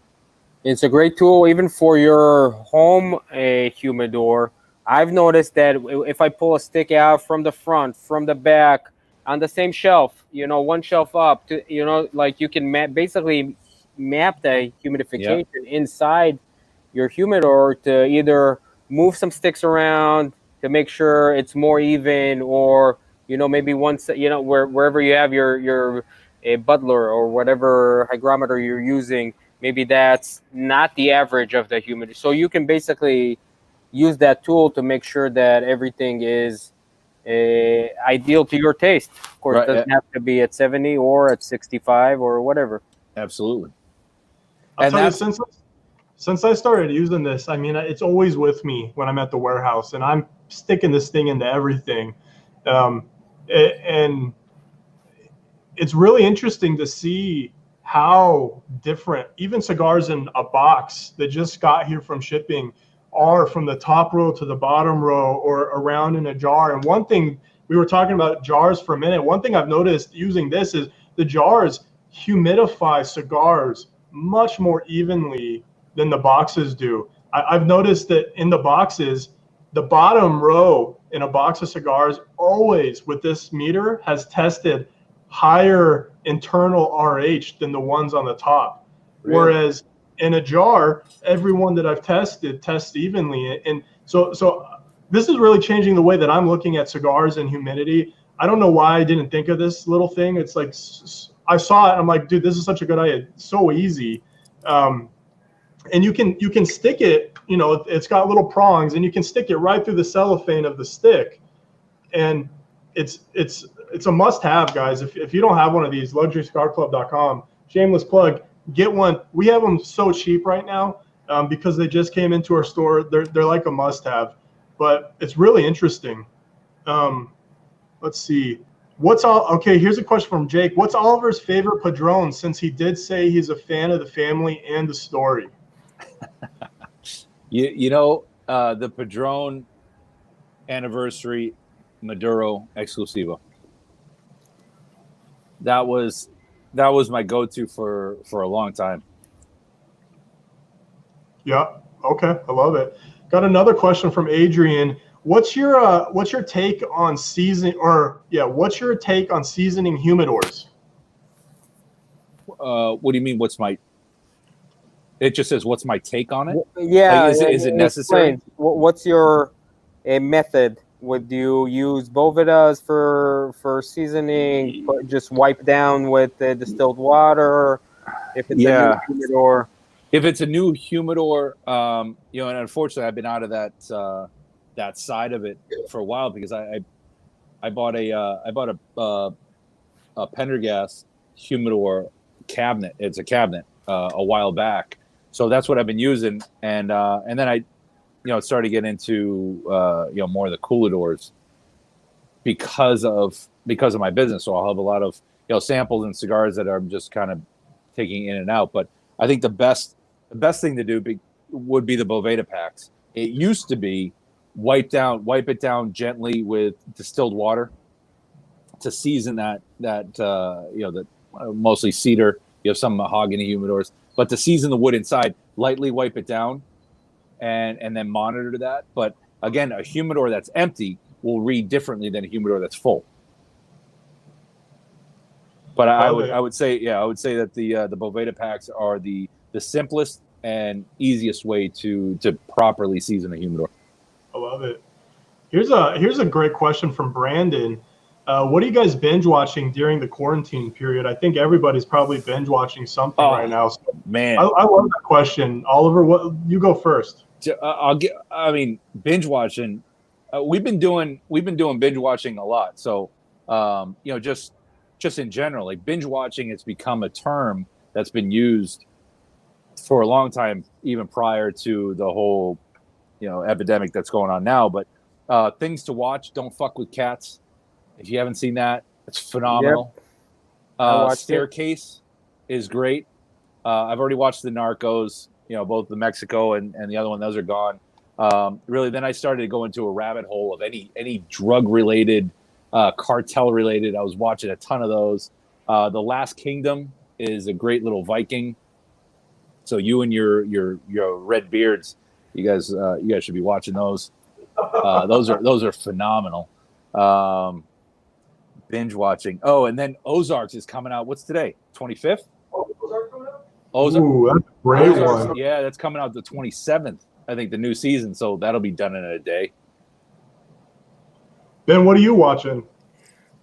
It's a great tool even for your home humidor. I've noticed that if I pull a stick out from the front, from the back, on the same shelf, one shelf up, like you can basically map the humidification inside your humidor to either move some sticks around to make sure it's more even, or maybe once wherever you have your a butler or whatever hygrometer you're using, maybe that's not the average of the humidity. So you can basically use that tool to make sure that everything is ideal to your taste. Of course, it doesn't have to be at 70 or at 65 or whatever. Absolutely. I'll tell you, since I started using this, I mean, it's always with me when I'm at the warehouse, and I'm sticking this thing into everything. And it's really interesting to see how different even cigars in a box that just got here from shipping are from the top row to the bottom row or around in a jar. And one thing, we were talking about jars for a minute. One thing I've noticed using this is the jars humidify cigars much more evenly than the boxes do. I've noticed that in the boxes, the bottom row in a box of cigars always with this meter has tested higher internal RH than the ones on the top. Really? Whereas in a jar, every one that I've tested tests evenly. And so this is really changing the way that I'm looking at cigars and humidity. I don't know why I didn't think of this little thing. It's like, I saw it and I'm like, dude, this is such a good idea. It's so easy. And you can stick it, it's got little prongs and you can stick it right through the cellophane of the stick. And it's a must-have, guys. If you don't have one of these, luxurycigarclub.com, shameless plug, get one. We have them so cheap right now because they just came into our store. They're like a must-have, but it's really interesting. Let's see. Okay, here's a question from Jake. What's Oliver's favorite Padron, since he did say he's a fan of the family and the story? The Padron Anniversary Maduro Exclusivo. That was my go-to for a long time. Yeah. Okay. I love it. Got another question from Adrian. What's your take on seasoning humidors? What do you mean? It just says, what's my take on it? Yeah. Like, is it necessary? What's your method? Would you use Bovedas for seasoning? Just wipe down with the distilled water? If it's a new humidor. If it's a new humidor, and unfortunately, I've been out of that side of it for a while because I bought a Pendergast humidor cabinet. It's a cabinet a while back, so that's what I've been using, and then I started to get into more of the cooladors because of my business. So I'll have a lot of samples and cigars that I'm just kind of taking in and out. But I think the best thing to do would be the Boveda packs. It used to be wipe it down gently with distilled water to season that mostly cedar. You have some mahogany humidors, but to season the wood inside, lightly wipe it down. And then monitor that. But again, a humidor that's empty will read differently than a humidor that's full. But I would say that the Boveda packs are the simplest and easiest way to properly season a humidor. I love it. Here's a great question from Brandon. What are you guys binge watching during the quarantine period? I think everybody's probably binge watching something right now. So man, I love that question. Oliver, you go first. Binge watching. We've been doing binge watching a lot. So, just in general, like binge watching, it's become a term that's been used for a long time, even prior to the whole, epidemic that's going on now. But things to watch: Don't Fuck with Cats. If you haven't seen that, it's phenomenal. Yep. Staircase is great. I've already watched the Narcos. Both the Mexico and the other one; those are gone. Really, then I started to go into a rabbit hole of any drug related, cartel related. I was watching a ton of those. The Last Kingdom is a great little Viking So you and your red beards, you guys should be watching those. Those are phenomenal. Binge watching. Oh, and then Ozarks is coming out. What's today? 25th? Ozark. Ooh, that's a great Ozarks, one. yeah, that's coming out the 27th. I think the new season, so that'll be done in a day. Ben, what are you watching?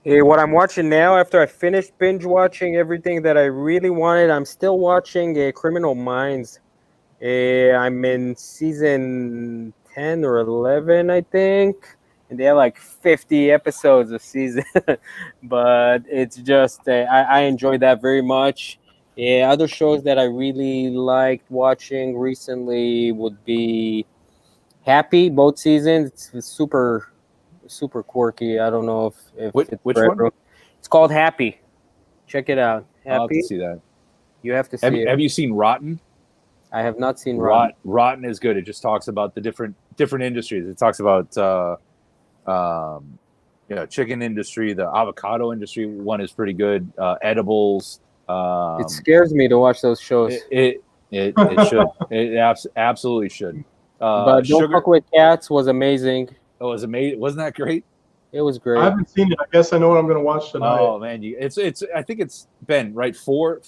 Hey, what I'm watching now, after I finished binge watching everything that I really wanted, I'm still watching Criminal Minds. I'm in season 10 or 11, I think. And they have like 50 episodes a season. But it's just, I enjoy that very much. Yeah, other shows that I really liked watching recently would be Happy, both seasons. It's super quirky. I don't know if Which it's one? for everyone. It's called Happy. Check it out. I'll have Happy. to see that. You have to see it. Have you seen Rotten? I have not seen Rotten. Rotten is good. It just talks about the different industries. It talks about chicken industry, the avocado industry. One is pretty good. Edibles. It scares me to watch those shows. It should. It absolutely should. But Don't Fuck with Cats was amazing. It was amazing. Wasn't that great? It was great. I haven't seen it. I guess I know what I'm going to watch tonight. Oh man, it's. I think it's been right. Four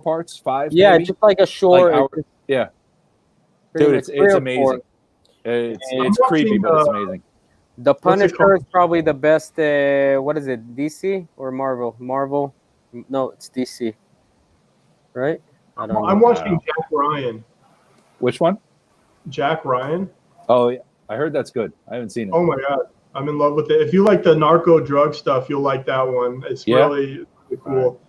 parts, 5. Yeah, maybe? just like a short. Yeah, dude, it's amazing. It's creepy, but it's amazing. The Punisher is probably the best. What is it? DC or Marvel? Marvel? No, it's DC. Right? I don't know. I'm watching Jack Ryan. Which one? Jack Ryan. Oh yeah, I heard that's good. I haven't seen it. Oh my god, I'm in love with it. If you like the narco drug stuff, you'll like that one. It's really cool.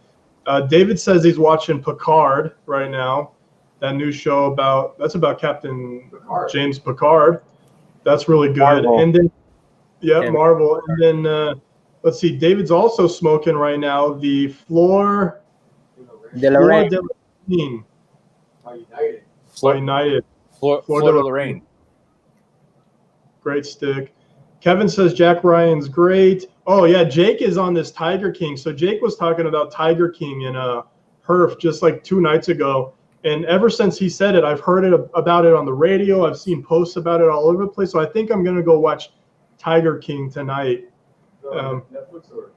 David says he's watching Picard right now. That new show that's about Captain James Picard. That's really good. Marvel. And then Marvel. And then let's see, David's also smoking right now the Flor de Lorraine. United. Flor de Lorraine. Great stick. Kevin says Jack Ryan's great. Oh yeah, Jake is on this Tiger King. So Jake was talking about Tiger King in Herf just like 2 nights ago. And ever since he said it, I've heard about it on the radio. I've seen posts about it all over the place. So I think I'm gonna go watch Tiger King tonight. Netflix or?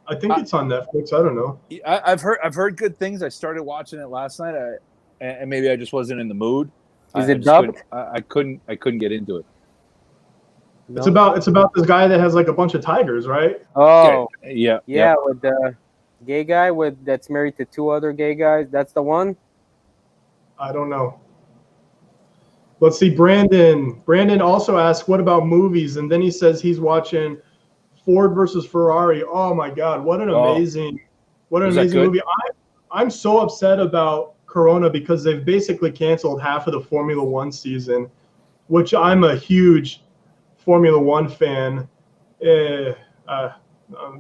I think it's on Netflix. I don't know. I've heard good things. I started watching it last night, and maybe I just wasn't in the mood. Is it dubbed? I couldn't get into it. No. It's about this guy that has like a bunch of tigers, right? Oh, yeah. With the gay guy that's married to 2 other gay guys. That's the one. I don't know. Let's see. Brandon also asked, "What about movies?" And then he says he's watching Ford versus Ferrari. Oh my God! What an amazing movie! I'm so upset about Corona because they've basically canceled half of the Formula One season, which I'm a huge Formula One fan. I'm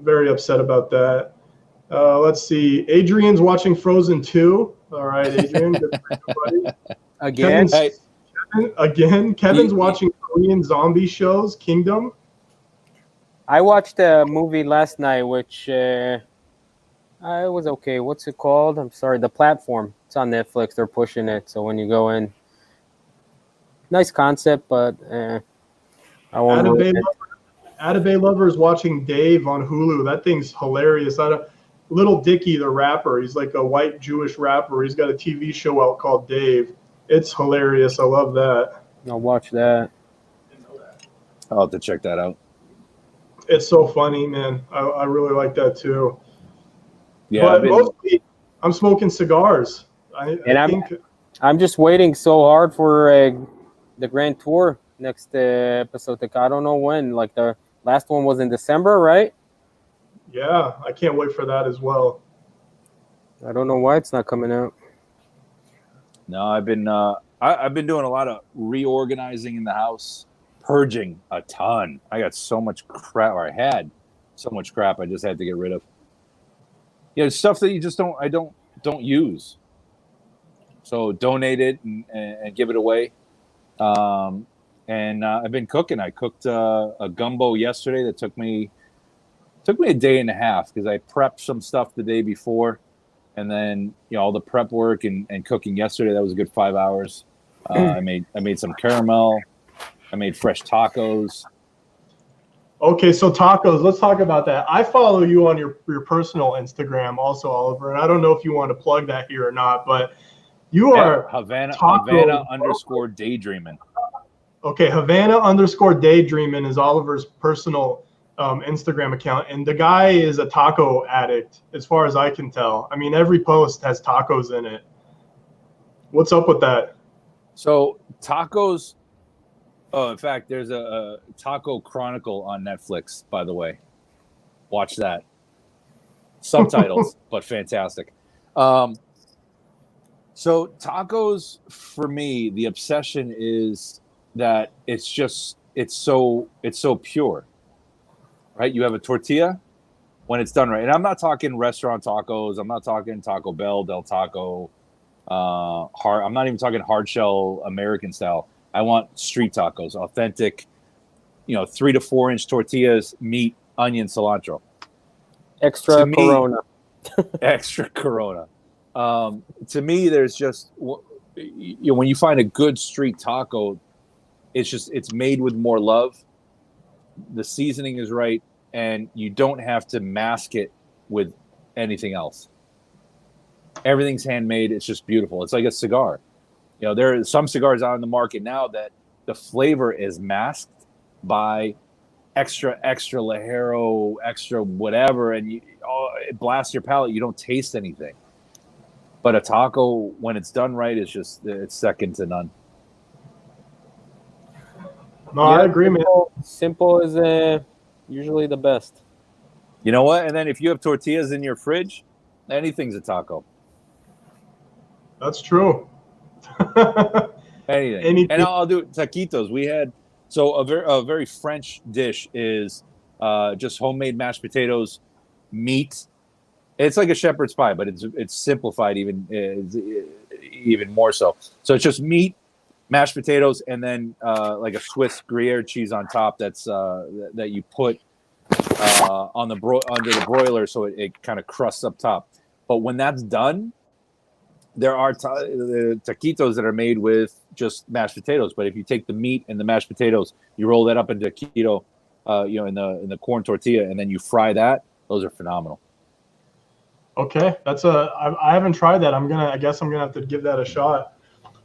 very upset about that. Let's see. Adrian's watching Frozen 2. All right, Adrian. Good for you, buddy. Kevin's watching Korean zombie shows, Kingdom. I watched a movie last night, which it was okay. What's it called? I'm sorry. The Platform. It's on Netflix. They're pushing it. So when you go in, nice concept, but I won't. Atabay Lover is watching Dave on Hulu. That thing's hilarious. Little Dicky, the rapper. He's like a white Jewish rapper. He's got a TV show out called Dave. It's hilarious. I love that. I'll watch that. I'll have to check that out. It's so funny, man. I really like that too. Yeah, but mostly I'm smoking cigars. I'm just waiting so hard for the Grand Tour next episode. I don't know when. Like the last one was in December, right? Yeah, I can't wait for that as well. I don't know why it's not coming out. No, I've been doing a lot of reorganizing in the house, purging a ton. I got so much crap, or I had so much crap I just had to get rid of. Yeah, stuff that you just don't use. So donate it and give it away. And I've been cooking. I cooked a gumbo yesterday that took me a day and a half because I prepped some stuff the day before. and then all the prep work and cooking yesterday. That was a good 5 hours. I made some caramel. I made fresh tacos. Okay, so tacos. Let's talk about that. I follow you on your personal Instagram, also, Oliver, and I don't know if you want to plug that here or not, but you are Havana taco _ daydreaming. Okay, Havana _ daydreaming is Oliver's personal Instagram account, and the guy is a taco addict, as far as I can tell. I mean, every post has tacos in it. What's up with that? So tacos. Oh, in fact, there's a Taco Chronicle on Netflix, by the way. Watch that. Subtitles, but fantastic. So tacos, for me, the obsession is that it's so pure, right? You have a tortilla when it's done right. And I'm not talking restaurant tacos. I'm not talking Taco Bell, Del Taco. I'm not even talking hard shell American style. I want street tacos, authentic, 3 to 4 inch tortillas, meat, onion, cilantro. Extra Corona. Extra Corona. To me, there's just, when you find a good street taco, it's made with more love. The seasoning is right, and you don't have to mask it with anything else. Everything's handmade. It's just beautiful. It's like a cigar. There are some cigars out in the market now that the flavor is masked by extra Ligero, extra whatever, and it blasts your palate. You don't taste anything. But a taco, when it's done right, it's second to none. No, I agree, man. Simple is usually the best. You know what? And then if you have tortillas in your fridge, anything's a taco. That's true. Anything. And I'll do taquitos. We had a very French dish is just homemade mashed potatoes, meat. It's like a shepherd's pie, but it's simplified even more so. So it's just meat, mashed potatoes, and then like a Swiss Gruyere cheese on top. That's that you put under the broiler, so it kind of crusts up top. But when that's done, there are taquitos that are made with just mashed potatoes. But if you take the meat and the mashed potatoes, you roll that up into a taquito, in the corn tortilla, and then you fry that. Those are phenomenal. Okay, I haven't tried that. I guess I'm gonna have to give that a shot.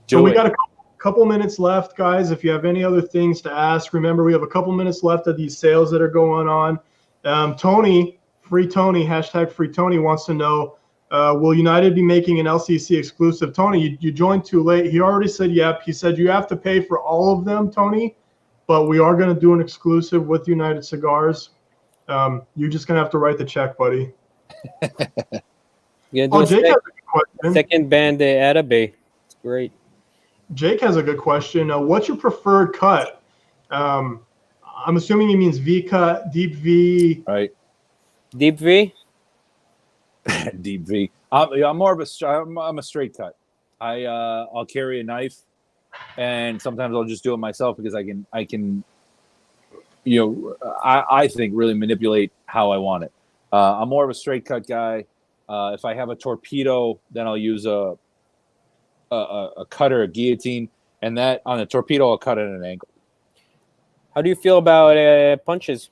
So we got a couple minutes left, guys. If you have any other things to ask, remember we have a couple minutes left of these sales that are going on. Tony, Free Tony, #FreeTony wants to know, will United be making an LCC exclusive? Tony, you joined too late. He already said yep. He said you have to pay for all of them, Tony, but we are going to do an exclusive with United Cigars. You're just going to have to write the check, buddy. Jake has a good question. Second band Atabay. It's great. Jake has a good question. What's your preferred cut? I'm assuming he means V cut, deep V. Right. Deep V? Deep V. I'm a straight cut. I'll carry a knife, and sometimes I'll just do it myself because I can I think really manipulate how I want it. I'm more of a straight cut guy. If I have a torpedo, then I'll use a cutter, a guillotine, and that on a torpedo I'll cut at an angle. How do you feel about punches?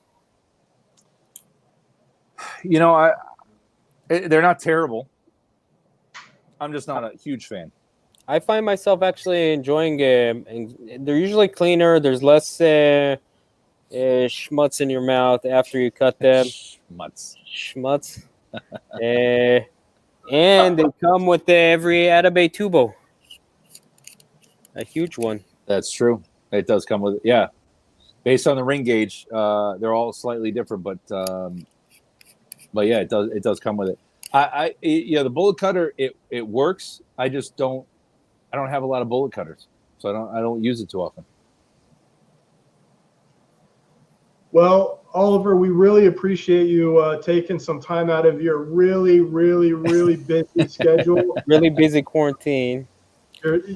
They're not terrible. I'm just not a huge fan. I find myself actually enjoying and they're usually cleaner. There's less schmutz in your mouth after you cut them. Schmutz. And they come with every Atabay tubo. A huge one. That's true. It does come with it. Yeah. Based on the ring gauge, they're all slightly different, but yeah, it does come with it. The bullet cutter, it works. I don't have a lot of bullet cutters, so I don't use it too often. Well, Oliver, we really appreciate you taking some time out of your really, really, really busy schedule. Really busy quarantine.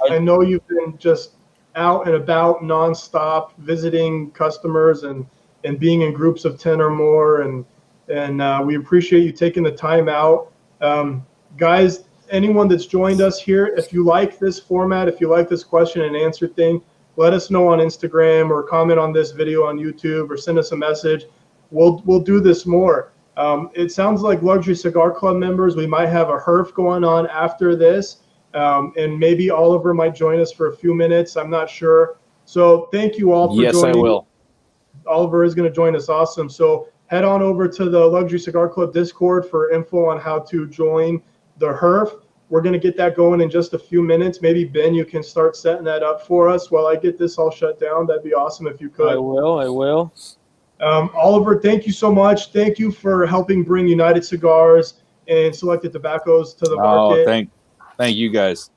I know you've been just out and about nonstop, visiting customers and being in groups of 10 or more, and we appreciate you taking the time out. guys, anyone that's joined us here, if you like this format, if you like this question and answer thing, let us know on Instagram or comment on this video on YouTube or send us a message. We'll do this more. It sounds like Luxury Cigar Club members, we might have a HERF going on after this, and maybe Oliver might join us for a few minutes. I'm not sure. So thank you all for joining. Yes, I will. Oliver is going to join us. Awesome. So head on over to the Luxury Cigar Club Discord for info on how to join the HERF. We're going to get that going in just a few minutes. Maybe, Ben, you can start setting that up for us while I get this all shut down. That'd be awesome if you could. I will. Oliver, thank you so much. Thank you for helping bring United Cigars and Selected Tobaccos to the market. Thank you guys.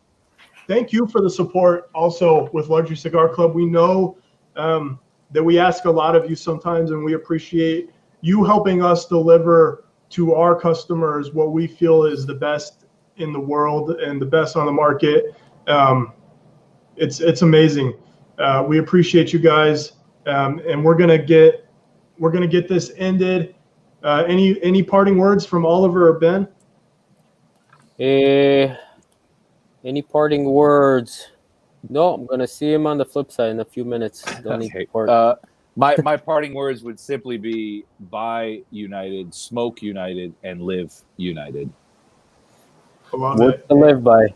Thank you for the support also with Luxury Cigar Club. We know that we ask a lot of you sometimes, and we appreciate you helping us deliver to our customers what we feel is the best in the world and the best on the market. It's amazing. We appreciate you guys, and we're gonna get this ended. Any parting words from Oliver or Ben? Any parting words? No, I'm gonna see him on the flip side in a few minutes. Don't need to part. My parting words would simply be: buy United, smoke United, and live United. I love Worth it. to live by.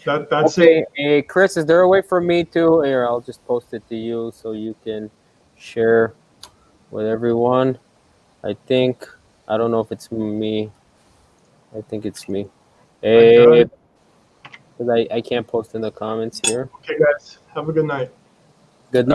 That's okay. it. Hey, Chris, is there a way for me to? Here, I'll just post it to you so you can share with everyone. I don't know if it's me. I think it's me. Hey, because I can't post in the comments here. Okay, guys. Have a good night. Good night.